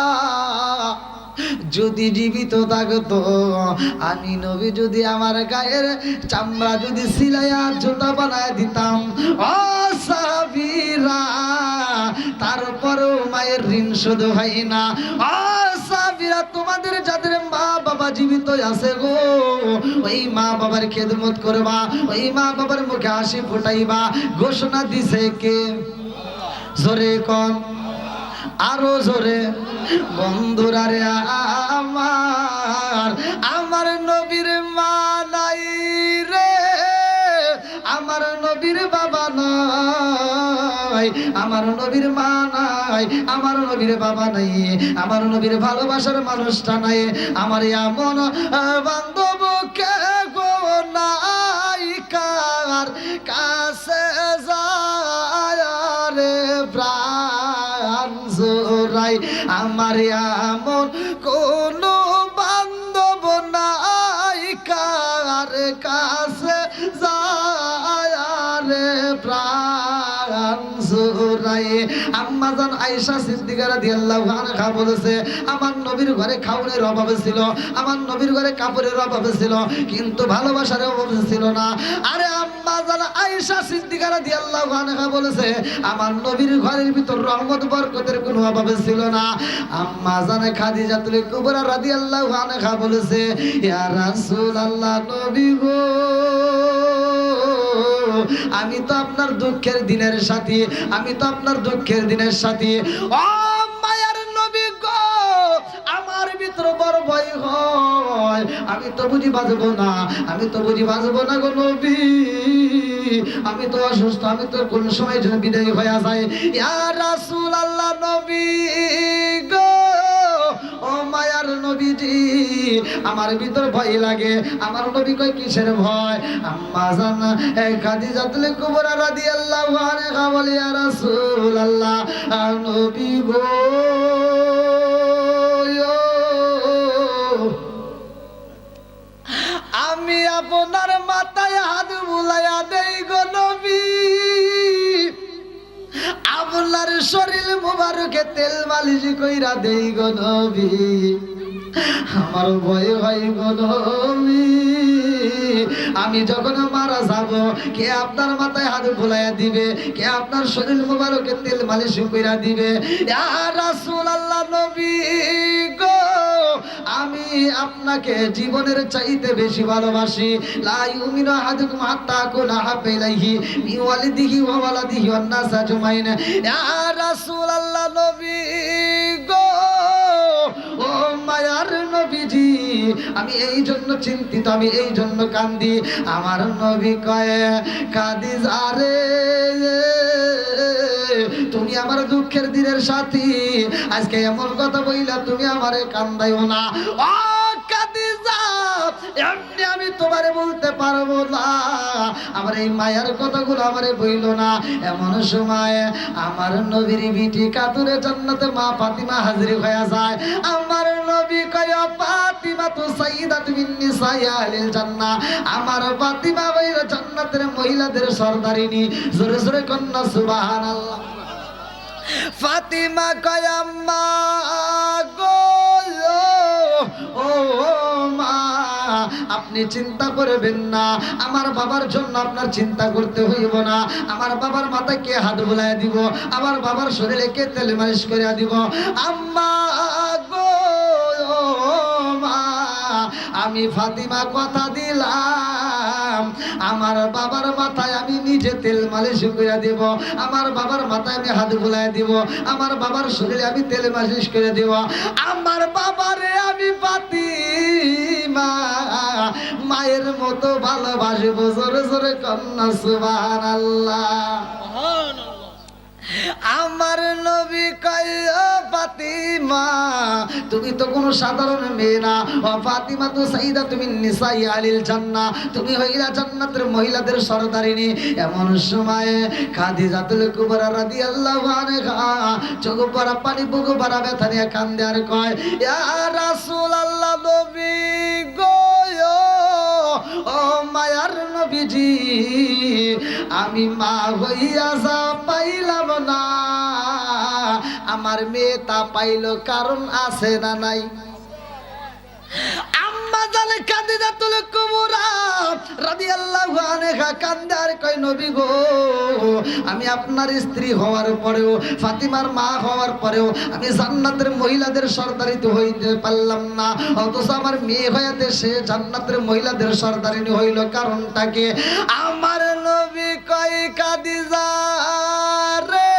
যদি জীবিত থাকতো, আমি নবী যদি আমার গায়ের চামড়া যদি সিলাইয়া জুতা বানায় দিতাম, ও সাহাবীরা তারপরেও মায়ের ঋণ শোধ হয় না। ও সাহাবীরা, তোমাদের যাদের মা বাবা জীবিত আছে গো, ওই মা বাবার খেদমত করবা, ওই মা বাবার মুখে হাসি ফোটাইবা। ঘোষণা দিছে কে? জোরে কোন, আরো জোরে। বন্ধুরা রে আমার, আমার নবীর মা নাই রে, আমার নবীর বাবা নাই, আমার নবীর মা নাই, আমার নবীর বাবা নাই, আমার নবীর ভালোবাসার মানুষটা নাই। আমার এমন বান্ধব কে গো নাই, কার কাছে যায় রে প্রাণ জোড়াই। আমার এমন কোন বান্ধব নাই, কার কাছে যায় রে প্রাণ জোড়াই। আম্মা জান আয়েশা সিদ্দিকা রাদিয়াল্লাহু আনহা বলেছে আমার নবীর ঘরে খাওয়ারের অভাব ছিল, আমার নবীর ঘরে কাপড়ের অভাব ছিল, কিন্তু ভালোবাসার অভাব ছিল না। আরে আম্মা জান আয়েশা সিদ্দিকা রাদিয়াল্লাহু আনহা বলেছে আমার নবীর ঘরের ভিতর রহমত বরকতের কোনো অভাব ছিল না। আম্মা জান খাদিজাতুল কুবরা রাদিয়াল্লাহু আনহা বলেছে ইয়া রাসূলুল্লাহ নবী গো, আমি তো আপনার দুঃখের দিনের সাথী, আমি তো আপনার দুঃখের দিনের সাথী। ও মায়ার নবী গো, আমার ভিতর বড় ভয় হয়, আমি তো বুঝি বাঁচবো না, আমি তো বুঝি বাঁচবো না গো নবী, আমি তো অসুস্থ, আমি তো কোন সময় যেন বিদায় হয়ে যায়। ইয়া রাসূলুল্লাহ নবী গো, ও মায়ার নবীজি আমার ভিতর ভয় লাগে। আমার নবী কয় কিসের ভয়? আম্মা জান খাদিজাতুল কুবরা রাদিয়াল্লাহু আনহা বলে ইয়া রাসূলুল্লাহ নবী গো, আমি আপনার মাথায় হাত বুলাইয়া দেই গো নবী, আপনার শরীর মুবারকে তেল মালিশ কইরা দেই গো নবী, আমার ভয় হয় গো নবী, আমি যখন মারা যাব কে আপনার মাথায় হাত বুলাইয়া দিবে, কে আপনার শরীর মুবারকে তেল মালিশ কইরা দিবে? ইয়া রাসূলুল্লাহ নবী গো, আমি আপনাকে জীবনের চাইতে বেশি ভালোবাসি। লা ইউমিনু আহাদুকুম হাত্তা আকুনা হাব্বা ইলাইহি মিন ওয়ালিদিহি ওয়া ওয়ালাদিহি ওয়ান নাস আজমাইন। ইয়া রাসূলুল্লাহ নবী গো, ও মায়ার নবীজি আমি এই জন্য চিন্তিত, আমি এই জন্য কান্দি। আমার নবী কয় খাদিজা রে, তুমি আমার দুঃখের দিনের সাথী, আজকে এমন কথা বইলা তুমি আমারে কান্দাইও না। ও খাদিজা, এমনি আমি তোমারে বলতে পারবো না, আমার এই মায়ার কথাগুলো আমারে বইলো না। এমন সময় আমার নবীর বিটি কাতুরে জান্নাতে মা ফাতিমা হাজির হয়ে যায়। আমার নবী কয় ফাতিমা তো সাইয়্যিদাতু মিন নিসাই আহলিল জান্নাহ, আমার ফাতিমা হইল জান্নাতের মহিলাদের সরদারিনী। জোরে জোরে কন্যা সুবহানাল্লাহ। ফাতিমা কয় আম্মা গো, ও মা আপনি চিন্তা করবেন না, আমার বাবার জন্য আপনার চিন্তা করতে হইব না। আমার বাবার মাথায় কে হাত বুলাইয়া দিব, আমার বাবার শরীরে কে তেল মালিশ করিয়া দিব? আম্মা গো মা, আমি ফাতিমা কথা দিলাম আমার বাবার মাথায় আমি নিজে তেল মালিশ করিয়া দিব, আমার বাবার মাথায় আমি হাত বুলাইয়া দিব, আমার বাবার শরীরে আমি তেল মালিশ করে দিব। আমার বাবারে আমি ফাতিমা মায়ের মতো ভালোবাসবো। জোরে জোরে কন্যা সুবহানাল্লাহ। আমার নবী কয় ও ফাতিমা, তুমি তো কোনো সাধারণ মেয়ে না, ও ফাতিমা তো সাইয়্যিদাতু মিন নিসাই আহলিল জান্নাহ, তুমি হইলা জান্নাতের মহিলাদের সরদারিনী। এমন সময়ে খাদিজাতুল কুবরা রাদিয়াল্লাহু আনহা চোখ ভরা পানি, বুক ভরা ব্যথা নিয়ে কান্দে আর কয় ইয়া রাসূলুল্লাহ নবী গো, ও মায়ার নবীজি আমি মা হইয়া যা পাইলাম না, আমার মেয়ে তা পাইলো কারণ আছে না নাই? আম্মা জানে খাদিজাতুল কুবরা রাদিয়াল্লাহু আনহা কান্দে আর কয় নবী গো, আমি আপনার স্ত্রী হওয়ার পরেও, ফাতিমার মা হওয়ার পরেও আমি জান্নাতের মহিলাদের সরদারিতে হইতে পারলাম না, অথচ আমার মেয়ে হয়ে দেশে জান্নাতের মহিলাদের সরদারিনী হইল, কারণটা কি? আমার নবী কয় খাদিজা রে,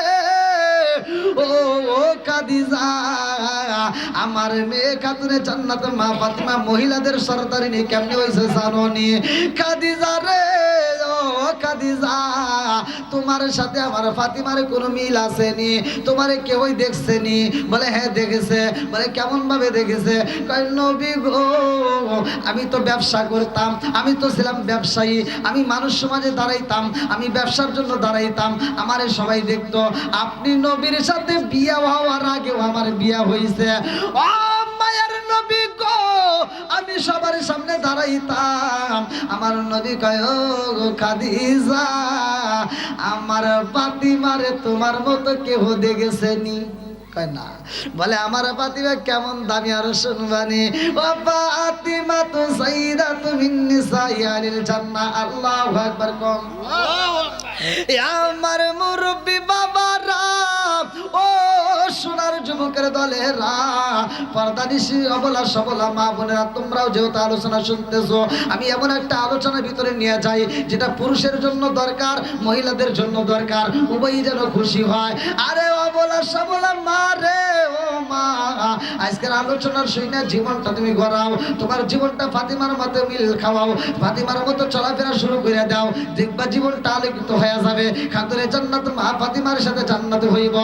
ও খাদিজা আমার মেয়ে খাতুনে জান্নাতে মা ফাতিমা মহিলাদের সরদারিনী কেমনে হইছে জানো নি? খাদিজা রে, ও খাদিজা তোমার সাথে আমার ফাতিমার কোনো মিল আসেনি? তোমারে কেউই দেখছেনি? বলে হ্যাঁ দেখেছে। বলে কেমন ভাবে দেখেছে? কয় নবী গো, আমি তো ব্যবসা করতাম, আমি তো ছিলাম ব্যবসায়ী, আমি মানুষ সমাজে দাঁড়াইতাম, আমি ব্যবসার জন্য দাঁড়াইতাম, আমারে সবাই দেখতো। আপনি নবীর সাথে বিয়ে হওয়ার আগেও আমার বিয়ে হয়েছে। ও মায়ের নবী গো, আমি সবার সামনে দাঁড়াইতাম। আমার নবী কয় ও খাদিজা আমার ফাতিমারে তোমার মতো কেহ দেখেছে নি? কয় না। বলে আমার ফাতিমা কেমন দামি, আর শুনবানি। ও ফাতিমা তো সাইয়্যিদাতু মিন নিসাই আহলিল জান্নাহ। আল্লাহু আকবার। কম আল্লাহু আকবার। আমার মুরব্বি বাবারা, ও সোনার যুবকের দলেরা, পর্দানিশী অবলা সবলা মা বোনেরা, তোমরাও যেহেতু আলোচনা শুনতেছো, আমি এমন একটা আলোচনার ভিতরে নিয়ে যাই যেটা পুরুষের জন্য দরকার, মহিলাদের জন্য দরকার, উভয়ই যেন খুশি হয়। আরে অবলা সবলা মা রে, ও মা, আজকের আলোচনার শুনে জীবনটা তুমি গড়াও, তোমার জীবনটা ফাতিমার মতো মিল খাওয়াও, ফাতিমার মতো চলাফেরা শুরু করে দাও, দেখবা জীবনটা আলোকিত হয়ে যাবে। খাতুনে জান্নাত মা ফাতিমার সাথে জান্নাতে হইব।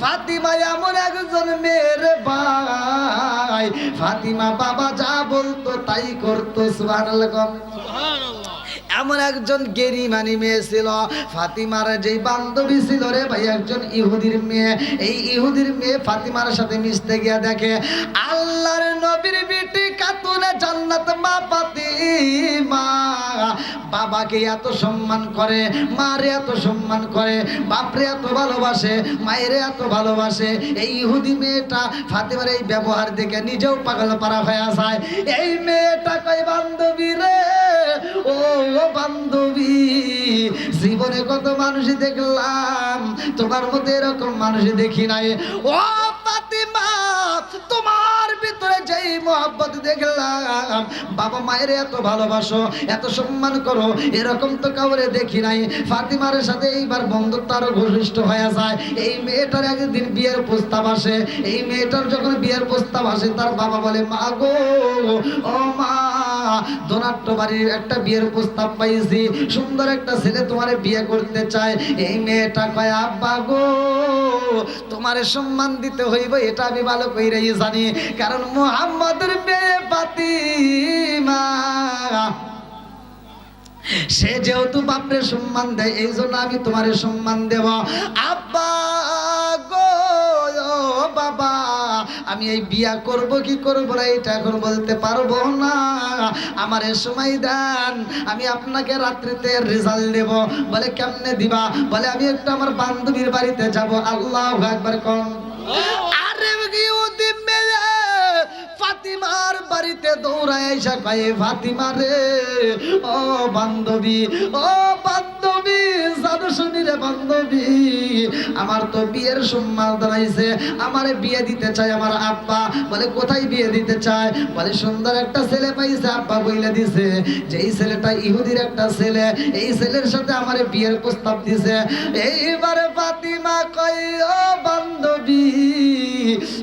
ফাতিমা এমন একজন মেয়ের ভাই, ফাতিমা বাবা যা বলতো তাই করতো। সুবহানাল্লাহ। সুবহানাল্লাহ। এমন একজন গেরিমানি মেয়ে ছিল। ফাতিমার যেই বান্ধবী ছিল রে ভাই, একজন ইহুদির মেয়ে। এই ইহুদির মেয়ে ফাতিমার সাথে মিশতে গিয়ে দেখে আল্লাহর নবীর বিটি খাতুনে জান্নাত মা ফাতিমা বাবাকে এত সম্মান করে, মারে এত সম্মান করে, বাপরে এত ভালোবাসে, মায়ের এত ভালোবাসে। এই ইহুদি মেয়েটা ফাতিমার এই ব্যবহার দেখে নিজেও পাগল পারা হয়ে যায়। এই মেয়েটা কয়, বান্ধবী রে, ও বান্ধবী, জীবনে কত মানুষ দেখলাম, তোমার মতো এরকম মানুষ দেখি নাই। ও ফাতিমা, তোমার ভিতরে যেই মহব্বত দেখলাম, বাবা মায়ের এত ভালোবাসো, এত সম্মান করো, এরকম তো কাউরে দেখি নাই। ফাতিমার সাথে এইবার বন্ধুত্ব আরো ঘনিষ্ঠ হয়ে যায়। এই মেয়েটার একদিন বিয়ের প্রস্তাব আসে। এই মেয়েটার যখন বিয়ের প্রস্তাব আসে, তার বাবা বলে, মা গো, ও মা, ধনাট্য বাড়ির একটা বিয়ের প্রস্তাব পাইছি, সুন্দর একটা ছেলে তোমারে বিয়ে করতে চায়। এই মেয়েটা কয়, আব্বা গো, তোমারে সম্মান দিতে হইব, এটা আমি ভালো কইরাই জানি, কারণ মুহাম্মদের মেয়ে ফাতিমা, সে যেহেতু বাপরে সম্মান দেয়, এই জন্য আমি তোমারে সম্মান দেব। আব্বা গো, বাবা, আমি এই বিয়া করব কি করব না এটা এখন বলতে পারবো না, আমার এ সময় দেন, আমি আপনাকে রাত্রিতে রেজাল্ট দেব। বলে কেমনে দিবা? বলে আমি একটু আমার বান্ধবীর বাড়িতে যাব। আল্লাহু আকবার। কোন আরে ইহুদি মেয়ে ফাতিমার বাড়িতে দৌড়ায় এসে কয়, ফাতিমা রে, ও বান্ধবী, ও বান্ধবী, জানো শুনি রে বান্ধবী, আমার তো বিয়ের সম্মান দাঁড়াইছে, আমারে বিয়ে দিতে চায় আমার আব্বা। বলে কোথায় বিয়ে দিতে চায়? বলে সুন্দর একটা ছেলে পাইছে, আব্বা বইলে দিছে, যেই ছেলেটা ইহুদির একটা ছেলে, এই ছেলের সাথে আমারে বিয়ের প্রস্তাব দিছে। এইবারে ফাতিমা কয়, ও বান্ধবী,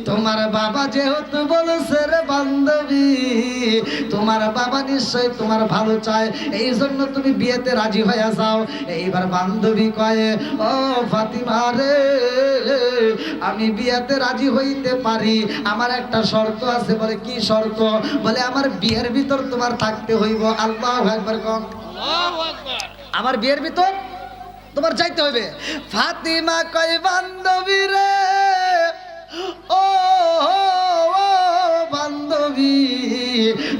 তোমার বাবা যেহেতু বলেছে রে বান্ধবী, তোমার বাবা নিশ্চয় তোমার ভালো চায়, এই জন্য তুমি বিয়েতে রাজি হয়ে যাও। এইবার বান্ধবী কয়, ও ফাতিমা রে, আমি বিয়েতে রাজি হইতে পারি, আমার একটা শর্ত আছে। বলে কি শর্ত? বলে আমার বিয়ের ভিতর তোমার থাকতে হইব। আল্লাহু আকবার। কম আল্লাহু আকবার। আমার বিয়ের ভিতর তোমার যাইতে হবে। ফাতিমা কয়, বান্ধবী রে, ও বান্ধবী,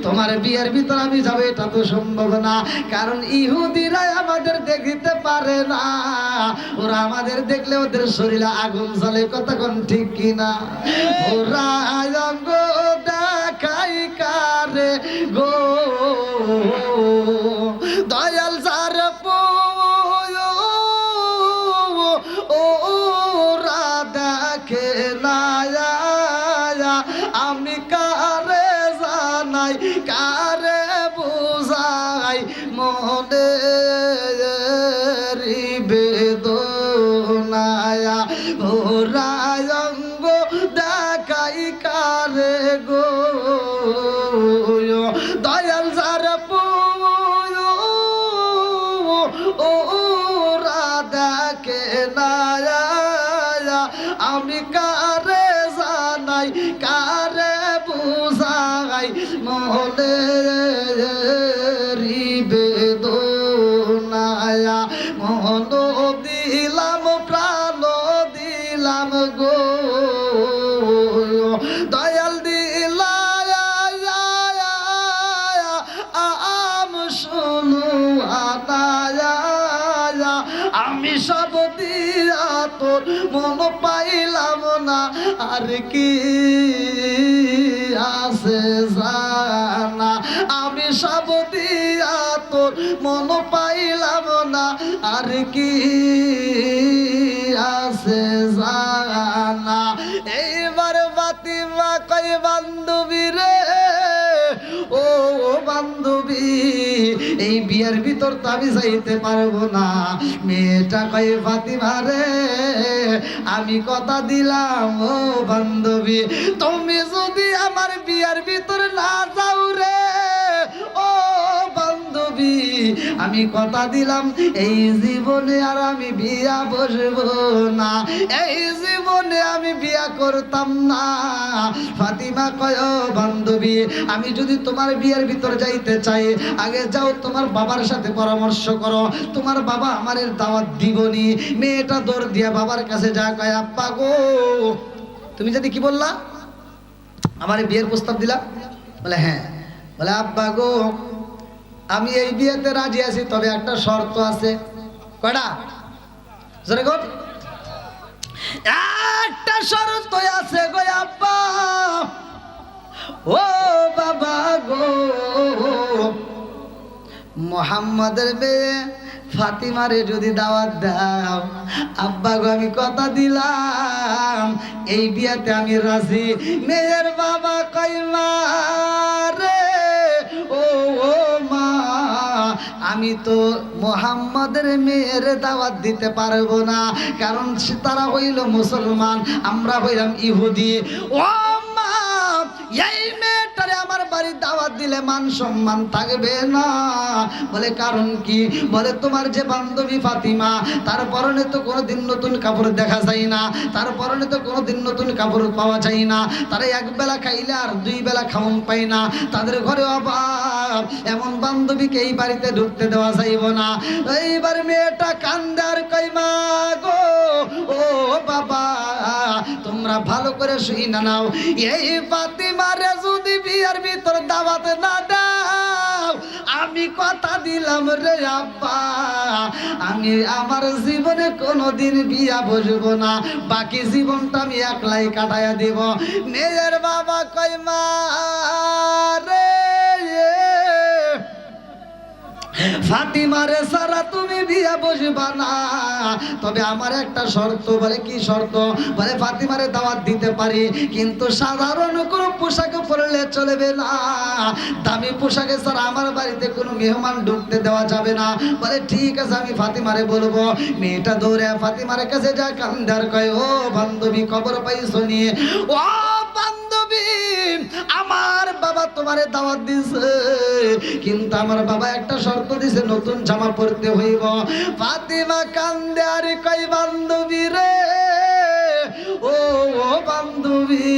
তোমার বিয়ের ভিতর আমি যাবো এটা তো সম্ভব না, কারণ ইহুদিরা আমাদের দেখিতে পারে না, ওরা আমাদের দেখলে ওদের শরীরে আগুন জ্বলে। কথা কোন ঠিক কিনা? ওরা অঙ্গ দেখাই কারে গো, দয়াল যার ওরা দেখে না, আমি কারে জানাই, কারে বুঝাই মনে বেদনায়া, ওরা অঙ্গ দেখাই কারে গো, দয়াল যার ওরা দেখে না, আমি কারে জানাই, কারে বুঝাই মনে বেদনায়া, মন দিলাম, প্রাণ দিলাম গো, দয়াল দিলা আম শুনু আনায়া, আমি মন পাইলাম না আর কি আছে জানা আমি সব দিয়া তোর মন পাইলাম না আর কি আছে জানা এইবার ফাতিমা কই বান্ধবী রে ও বান্ধবী এই বিয়ের ভিতর তো আমি যাইতে পারবো না মেয়েটা কই ফাতিমা রে আমি কথা দিলাম ও বান্ধবী তুমি যদি আমার বিয়ের ভিতর না যাও রে ও বান্ধবী আমি কথা দিলাম এই জীবনে আর আমি বিয়া বসবো না এই জীবনে আমি বিয়া করতাম না ফাতিমা কয় ও বান্ধবী আমি যদি তোমার বিয়ের ভিতর যাইতে চাই আগে যাও তোমার বাবার সাথে পরামর্শ করো তোমার বাবা আমাদের দাওয়াত দিবনি মেয়েটা দৌড় দিয়া বাবার কাছে যা কয় আব্বা গো তুমি যদি কি বললা আমার বিয়ের প্রস্তাব দিলা বলে হ্যাঁ বলে আব্বা গো আমি এই বিয়েতে রাজি আছি তবে একটা শর্ত আছে কয়টা জোরে কর একটা শর্ত আছে গো আব্বা ও বাবা গো মোহাম্মদের মেয়ে ফাতিমারে যদি দাওয়াত দাও আব্বা গো আমি কথা দিলাম এই বিয়েতে আমি রাজি মেয়ের বাবা কই মা রে ও মা আমি তো মোহাম্মদের মেয়ের দাওয়াত দিতে পারবো না কারণ তারা হইল মুসলমান আমরা হইলাম ইহুদি ও মা এই মেয়েটারে আমার বাড়ির দাওয়াত দিলে মান সম্মান থাকবে না বলে কারণ কি বলে তোমার যে বান্ধবী ফাতিমা তার পরনে তো কোনোদিন নতুন কাপড় দেখা যায় না তার পরনে তো কোনোদিন নতুন কাপড় পাওয়া যায় না তারা এক বেলা খাইলে আর দুই বেলা খাওন পায় না তাদের ঘরে অভাব এমন বান্ধবীকে এই বাড়িতে ঢুকতে দেওয়া যাইব না এইবার মেয়েটা কান্দার কই মা গো ও বাবা তোমরা ভালো করে শুই না নাও এই ফাতিমারে যদি বিয়ার ভিতর দাওয়াত না দাও আমি কথা দিলাম রে আব্বা আমি আমার জীবনে কোনোদিন বিয়া বসবো না বাকি জীবনটা আমি একলাই কাটাইয়া দিব মেয়ের বাবা কই মা রে ফাতিমারে সারা তুমি বিয়া বসবা না তবে আমার একটা শর্ত বলে কি শর্ত বলে ফাতিমারে দাওয়াত দিতে পারি কিন্তু সাধারণ কোনো পোশাক পরলে চলবে না দামি পোশাকে ছাড়া আমার বাড়িতে কোনো মেহমান ঢুকতে দেওয়া যাবে না বলে ঠিক আছে আমি ফাতিমারে বলবো মেয়েটা দৌড়ে ফাতিমারে কাছে যা কান্দার কয় ও বান্ধবী খবর পাইছো নিয়ে ও বান্ধবী আমার বাবা তোমারে দাওয়াত দিছে কিন্তু আমার বাবা একটা শর্ত দিছে নতুন জামা পরতে হইব ফাতিমা কান্দে আর কই বান্ধবী রে ও বান্ধবী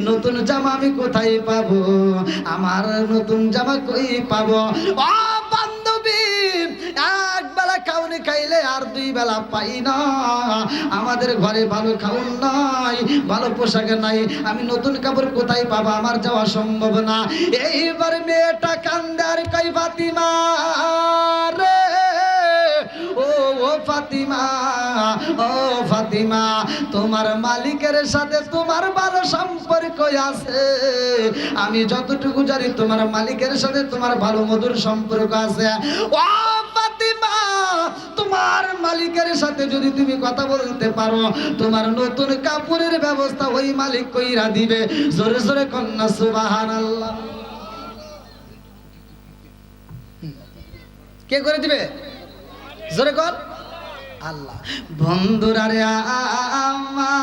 নতুন জামা আমি কোথায় পাবো আমার নতুন জামা কই পাবো ও বান্ধবী এক বেলা খাওনি খাইলে আর দুই বেলা পাই না আমাদের ঘরে ভালো খাওন নাই ভালো পোশাক নাই আমি নতুন কাপড় কোথায় পাবো আমার যাওয়া সম্ভব না এইবার মেয়েটা কান্দে আর কই ফাতিমা রে ও ফাতিমা ও ফাতিমা তোমার মালিকের সাথে তোমার ভালো সম্পর্ক আছে আমি যতটুকু জানি তোমার মালিকের সাথে তোমার ভালো মধুর সম্পর্ক আছে ও ফাতিমা তোমার মালিকের সাথে যদি তুমি কথা বলতে পারো তোমার নতুন কাপড়ের ব্যবস্থা ওই মালিক কইরা দিবে জোরে জোরে কন্যা সুবহানাল্লাহ কে করে দিবে জোরে কর আল্লাহ বন্ধুরা রে আমার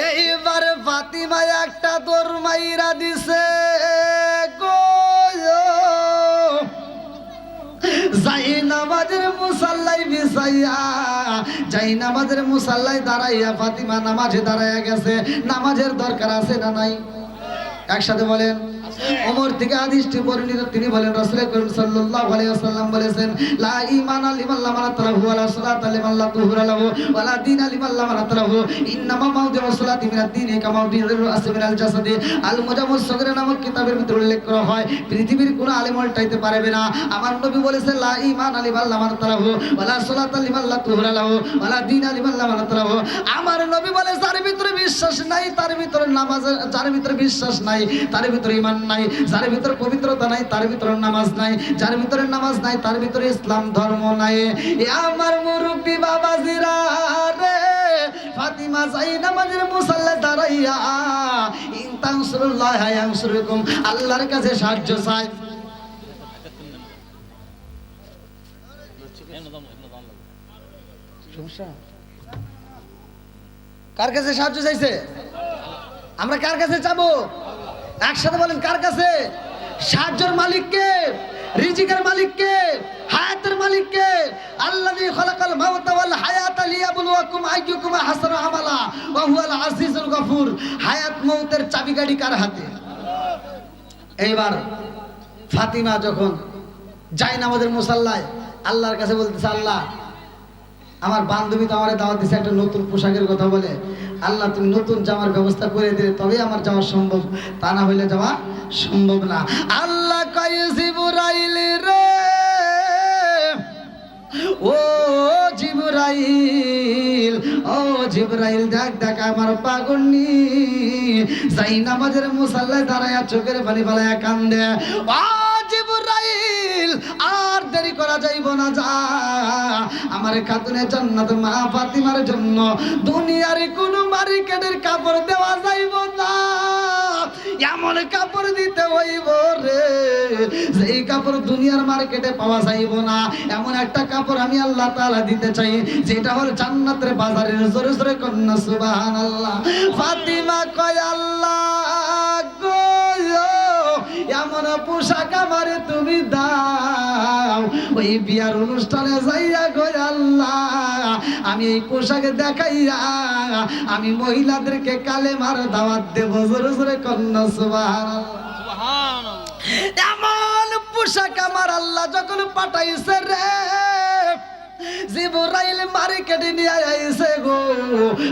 এইবার ফাতিমা একটা দৌড় মাইরা দিছে গো যাই নামাজের মুসাল্লাই বিছাইয়া যাই নামাজের মুসাল্লাই দাঁড়াইয়া ফাতিমা নামাজে দাঁড়াইয়া গেছে নামাজের দরকার আছে না নাই একসাথে বলেন। ওমর থেকে হাদিসটি বর্ণিত, তিনি বলেন রাসূল করিম সাল্লাল্লাহু আলাইহি ওয়াসাল্লাম বলেছেন, লা ঈমানা লিমান লা মানাত লাহু ওয়ালা সালাতা লিমান লা তুহরা লাহু ওয়ালা দীনা লিমান লা মানাত লাহু ইন্নামা মাউদিউ সালাতি মিনাদ দীনি কামা মাউদিউর রাসি মিনাল জাসাদি। আল মুজাম্মুস সগীরা নামক কিতাবের ভিতরে উল্লেখ করা হয়, পৃথিবীর কোনো আলেম উল্টাইতে পারবে না। আমার নবী বলেছেন, লা ঈমানা লিমান লা মানাত লাহু ওয়ালা সালাতা লিমান লা তুহরা লাহু ওয়ালা দীনা লিমান লা মানাত লাহু। আমার নবী বলে, যার ভিতরে বিশ্বাস নাই তার ভিতরে নামাজ, যার ভিতরে বিশ্বাস নাই তার ভিতরে ঈমান নাই, যার ভিতরে পবিত্রতা নাই তার ভিতরে নামাজ নাই, যার ভিতরে নামাজ নাই তার ভিতরে ইসলাম ধর্ম নাই। এ আমার মুরব্বি বাবাজিরা রে, ফাতিমা যাই নামাজের মুসাল্লা দাঁড়াইয়া ইন তানসুরুল্লাহ ইয়ানসুরকুম, আল্লাহর কাছে সাহায্য চায়। সমস্যা কার কাছে সাহায্য চাইছে? আমরা কার কাছে যাবো? একসাথে বলেন, কার কাছে? সাহায্যের মালিক কে? রিজিকের মালিক কে? হায়াতের মালিক কে? আল্লাযী খালাকাল মাউতা ওয়াল হায়াতা লিয়াবলুয়াকুম আইয়ুকুম আহসানু আমালা ওয়া হুয়াল আজিজুল গফুর। হায়াত মউতের চাবিকাঠি কার হাতে? এইবার ফাতিমা যখন যায় নামাজের মুসাল্লায় আল্লাহর কাছে বলতেছে, আল্লাহ আমার বান্ধবী তো আমার দাওয়াত দিছে একটা নতুন পোশাকের কথা বলে, আল্লাহ তুমি নতুন জামার ব্যবস্থা করে দিলে তবে আমার যাওয়া সম্ভব, তা না হইলে যাওয়া সম্ভব না। আল্লাহ কয়, জিবরাইল রে, ও জিবরাইল, ও জিবরাইল, দেখ দেখ আমার পাগলনি যাই নামাজের মুসাল্লায় দাঁড়ায়া চোখের পানি ফেলায়া কান্দে। ও জিবরাইল, আর দেরি করা যাইব না, যা আমার খাতুনে জান্নাত মা ফাতিমার জন্য দুনিয়ার কোন মার্কেটের কাপড় দেওয়া যাইব না, এমন কাপড় দিতে হইব রে যেই কাপড় দুনিয়ার মার্কেটে পাওয়া যাইব না। এমন একটা কাপড় আমি আল্লাহ তাআলা দিতে চাই যেটা হলো জান্নাতের বাজারের। জোরে জোরে কন্যা সুবহানাল্লাহ। ফাতিমা কয়, আল্লাহ গো, এমন পোশাক আমারে তুমি দাও, ওই বিয়ার অনুষ্ঠানে যাইয়া গো আল্লাহ আমি এই পোশাকে দেখাইয়া আমি মহিলাদেরকে কালেমার দাওয়াত দেব। জোরে জোরে কন্যা সুবহানাল্লাহ। সুবহানাল্লাহ। এমন পোশাক আমার আল্লাহ যখন পাঠাইছে রে, জিবরাইল মার্কেটে নিয়ে আইছে গো।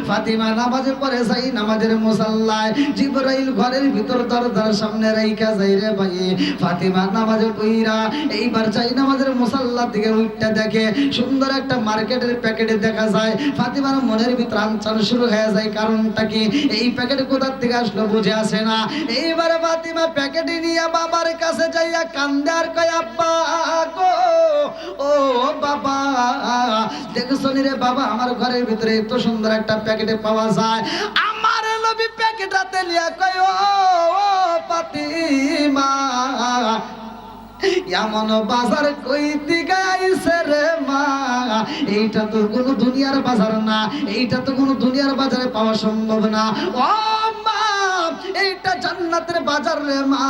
ফাতিমা নামাজে পড়ে যাই নামাজের মুসাল্লায়, জিবরাইল ঘরের ভিতর দরজার সামনে রাইখা যাই রে ভাই। ফাতিমা নামাজে পইরা এইবার যাই নামাজের মুসাল্লার দিকে উঠতে দেখে সুন্দর একটা মার্কেটের প্যাকেটে দেখা যায়। ফাতিমার মনের ভিতর আনচান শুরু হয়ে যায়, কারণটা কি? এই প্যাকেট কোথা থেকে আসলো বুঝে আসে না। এইবার ফাতিমা প্যাকেটে নিয়ে বাবার কাছে যাইয়া কান্দে আর কয়, আব্বা গো, ও বাবা, দেখছো রে বাবা, আমার ঘরের ভিতরে এত সুন্দর একটা প্যাকেটে পাওয়া যায়। আমার নবী প্যাকেট হাতে নিয়ে কয়, ও ফাতিমা, এমন বাজার কই থেকে আইছে রে মা, এইটা তো কোনো দুনিয়ার বাজার না, এইটা তো কোনো দুনিয়ার বাজারে পাওয়া সম্ভব না। ও মা, এইটা জান্নাতের বাজার রে মা,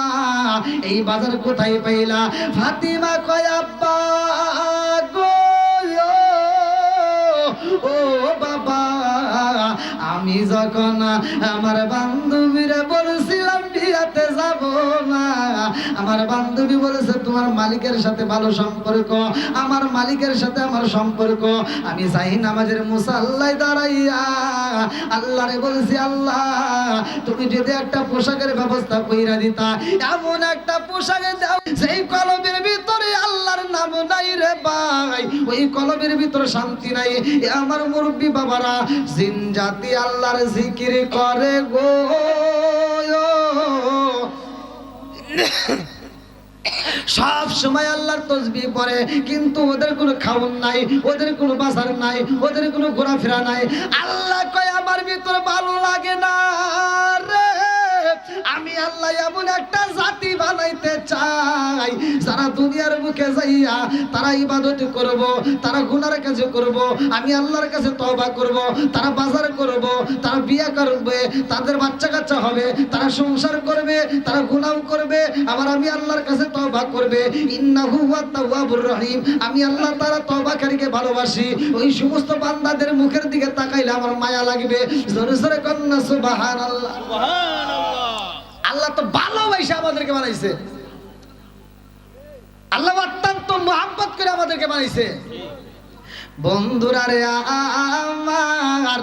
এই বাজার কোথায় পাইলা? ফাতিমা কয়, আব্বা গো, ও বাবা, আমি যখন আমার বান্ধবীরা বলছিলাম বিয়াতে যাব না, আমার বান্ধবী বলেছে তোমার মালিকের সাথে ভালো সম্পর্ক, আমার মালিকের সাথে আমার সম্পর্ক। আমি যাই নামাজের মুসাল্লায় দাঁড়াইয়া আল্লাহরে বলছি, আল্লাহ তুমি যদি একটা পোশাকের ব্যবস্থা কইরা দিতা, এমন একটা পোশাক দাও সেই কলমের ভিতরে আল্লাহর নাম নাই রে ভাই, ওই কলমের ভিতরে শান্তি নাই। আমার মুরব্বী বাবারা, জিন জাতি আল্লাহর জিকির করে গো, সব সময় আল্লাহর তাসবিহ পড়ে, কিন্তু ওদের কোনো খাওন নাই, ওদের কোনো বাজার নাই, ওদের কোনো ঘোরাফেরা নাই। আল্লাহ কয়, আমার ভিতরে ভালো লাগে না রে, আমি আল্লাহ এমন একটা জাতি বানাইতে চাই যারা দুনিয়ার মুখে যাইয়া তারা ইবাদত করব, তারা গুনার কাজ করব, আমি আল্লাহর কাছে তওবা করব, তারা বাজার করব, তারা বিয়ে করবে, তাদের বাচ্চা কাচ্চা হবে, তারা সংসার করবে, তারা গুনাহ করবে, আবার আমি আল্লাহর কাছে তওবা করবে। ইন্নাহু ওয়াত তাওয়াবুর রহিম, আমি আল্লাহ তাআলা তওবাকারীকে ভালোবাসি। ওই সমস্ত বান্দাদের মুখের দিকে তাকাইলে আমার মায়া লাগবে। জোরে জোরে কন্না সুবহানাল্লাহ। সুবহানাল্লাহ। আল্লাহ তো ভালোবাসে আমাদেরকে বানাইছে, আল্লাহ অত্যন্ত মোহাব্বত করে আমাদেরকে বানাইছে। বন্ধুরা রে আমার,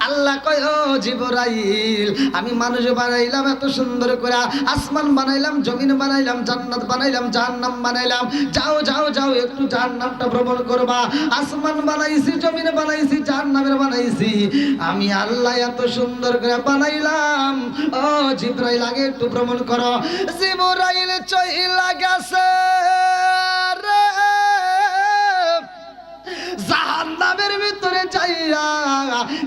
আল্লাহ কয় ও জিবরাইল, আমি মানুষ বানাইলাম এত সুন্দর করে, আসমান বানাইলাম, জমিন বানাইলাম, জান্নাত বানাইলাম, জাহান্নাম বানাইলাম, যাও যাও যাও একটু জাহান্নামটা ভ্রমণ করবা। আসমান বানাইছি, জমিন বানাইছি, জাহান্নামের বানাইছি, আমি আল্লাহ এত সুন্দর করে বানাইলাম। ও জিবরাইল আগে একটু ভ্রমণ করো। জিবরাইল চইলা গেছে রে জাহান্নামের ভিতরে যাইয়া,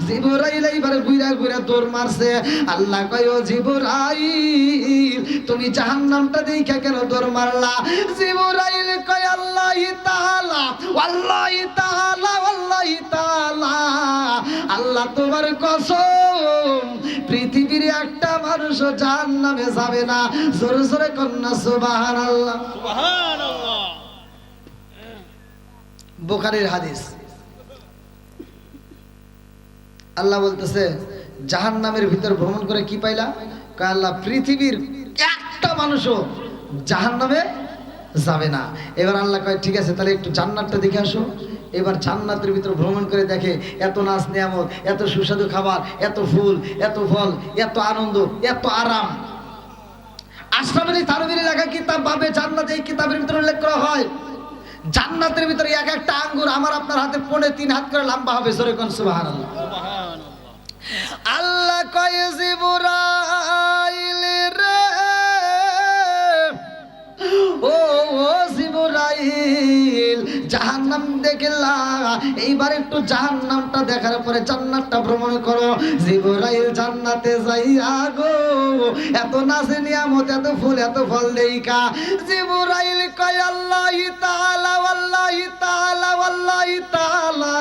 জিবরাইল এইবার ঘুরা ঘুরা দৌড় মারছে। আল্লাহ কয় ও জিবরাইল, তুমি জাহান্নামটা দেখা কেন দৌড় মারলা? জিবরাইল কয় আল্লাহি তাআলা, আল্লাহি তাআলা, আল্লাহি তাআলা, আল্লাহ তোমার কসম, পৃথিবীর একটা মানুষও জাহান্নামে যাবে না। জোরে জোরে কন্যা সুবহানাল্লাহ। সুবহানাল্লাহ। বুখারীর হাদিস। আল্লাহ বলতেছে জাহান্নামের ভিতর ভ্রমণ করে কি পাইলা? কয় আল্লাহ পৃথিবীর একটা মানুষও জাহান্নামে যাবে না। এবার আল্লাহ কয় ঠিক আছে, তাহলে একটু জান্নাতটা দেখে আসো। এবার জান্নাতের ভিতর ভ্রমণ করে দেখে এত নাচ নিয়ামত, এত সুস্বাদু খাবার, এত ফুল, এত ফল, এত আনন্দ, এত আরাম। আশরাফুল থানভীর লেখা কিতাব বাবে জান্নাত, এই কিতাবের ভিতরে উল্লেখ করা হয় জান্নাতের ভিতরে এক একটা আঙ্গুর আমার আপনার হাতে 3.5 হাত করে লম্বা হবে। জোরে কোন সুবহানাল্লাহ। সুবহানাল্লাহ। আল্লাহ কয় জিবরাইল রে, ও জিবরাইল, জাহান্নাম দেখলা, এইবার একটু জাহান্নামটা দেখার পরে জান্নাতটা ভ্রমণ করো। জিবরাইল জান্নাতে যাইয়া গো এত নাচে নিয়ামত, এত ফুল, এত ফল দেইকা জিবরাইল কয় আল্লাহি তাআলা, আল্লাহি তাআলা, আল্লাহি তাআলা,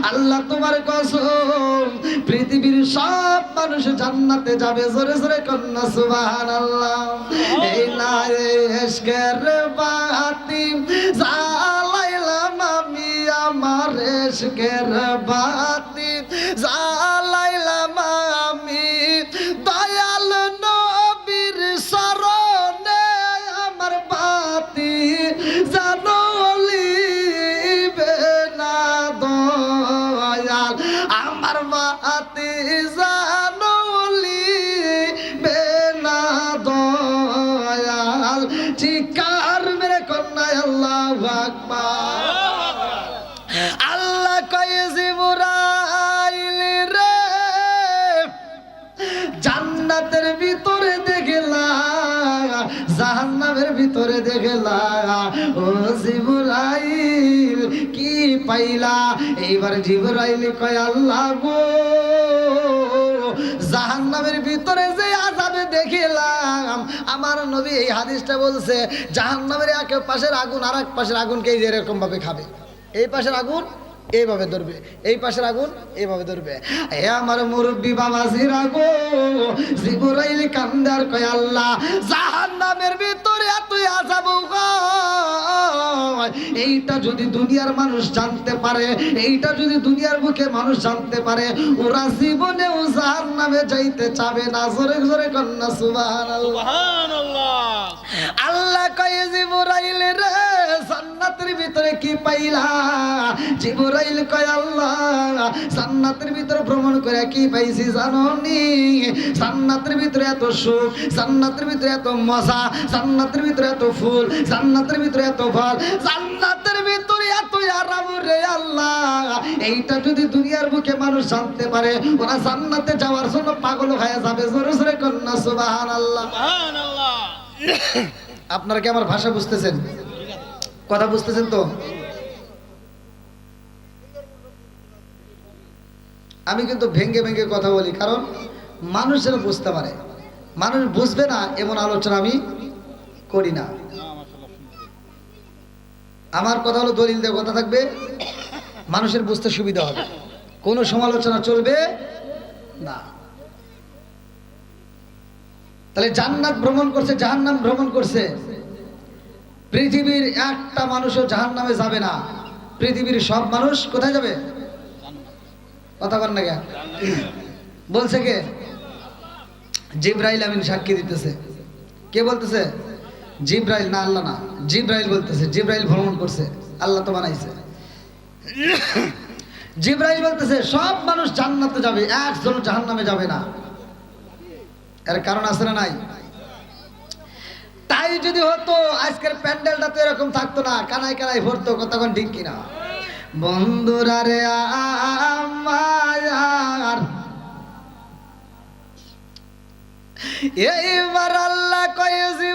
আল্লাহ তোমার কসম, পৃথিবীর সব মানুষ জান্নাতে যাবে। জোরে জোরে কন্যা সুবহানাল্লাহ। এই না এশকের বাতি জ্বালাইলাম আমি, আমার এশকের বাতি জ্বালাইলাম আমি, দয়াল নবীর শরণে আমার বাতি জ্বলিবে না দয়াল, আমার বাতি জ্বলিবে না দয়াল। চিৎকার মেরে কন্যায় আল্লাহু আকবার। আল্লাহ কয় জিবরাইল রে, জান্নাতের ভিতরে দেখলা, জাহান্নামের ভিতরে দেখলা, ও জিবরাইল কি পাইলা? এইবার জিবরাইল কয় আল্লাহ গো, জাহান্নামের ভিতরে যে আযাবে দেখিলাম, আমার নবী এই হাদিসটা বলছে জাহান্নামের এক পাশের আগুন আর এক পাশের আগুনকে এরকম ভাবে খাবে। এই পাশের আগুন এইভাবে ধরবে, এই পাশের আগুন এইভাবে ধরবে। হে আমার মুরব্বী বাবা জিরা গো, জিবরাইল কান্দার কয় আল্লাহ জাহান্নামের ভিতরে এত আযাব হয়, এইটা যদি দুনিয়ার মানুষ জানতে পারে, এইটা যদি দুনিয়ার বুকে মানুষ জানতে পারে, ওরা জীবনেও জাহান্নামে যাইতে চাবে না। জোরে জোরে কন্যা সুবহানাল্লাহ। সুবহানাল্লাহ। আল্লাহ কয় জিবরাইল রে, জান্নাতের ভিতরে কি পাইলা? জিবরাইল কয় আল্লাহ জান্নাতের ভিতরে ভ্রমণ করে কি পাইছি জানোনি? জান্নাতের ভিতরে এত সুখ, জান্নাতের ভিতরে এত মজা, জান্নাতের ভিতরে এত ফুল, জান্নাতের ভিতরে এত ফল, জান্নাতের ভিতরে এত আরাম রে আল্লাহ, এইটা যদি দুনিয়ার বুকে মানুষ জানতে পারে, ওরা জান্নাতে যাওয়ার জন্য পাগল হয়ে যাবে। জোরে জোরে কন্যা সুবহানাল্লাহ। সুবহানাল্লাহ। আপনারা কি আমার ভাষা বুঝতেছেন? কথা বুঝতেছেন তো? আমি কিন্তু ভেঙ্গে ভেঙ্গে কথা বলি, কারণ মানুষ যেন বুঝতে পারে। মানুষ বুঝবে না এমন আলোচনা আমি করি না। আমার কথা হলো দলিল দিয়ে কথা থাকবে, মানুষের বুঝতে সুবিধা হবে, কোনো সমালোচনা চলবে না। তাহলে জান্নাত ভ্রমণ করছে, জাহান্নাম ভ্রমণ করছে, পৃথিবীর একটা মানুষও জাহান্নামে যাবে না। পৃথিবীর সব মানুষ কোথায় যাবে? কথা বল না কেন? বলছে কে? জিব্রাইল আমিন সাক্ষী দিতেছে। কে বলতেছে? জিব্রাইল, না আল্লাহ না, জিব্রাইল বলতেছে। জিব্রাইল ভ্রমণ করছে, আল্লাহ তো বানাইছে। জিব্রাইল বলতেছে সব মানুষ জান্নাতে যাবে, একজন জাহান্নামে যাবে না। এর কারণ আছে না নাই? তাই যদি হতো আজকের প্যান্ডেলটা তো এরকম থাকতো না, কানায় কানায় ভরতো, কতক্ষণ ঠিক কিনা? বন্ধুরা রে আমার, এইবার আল্লাহ কয়েছে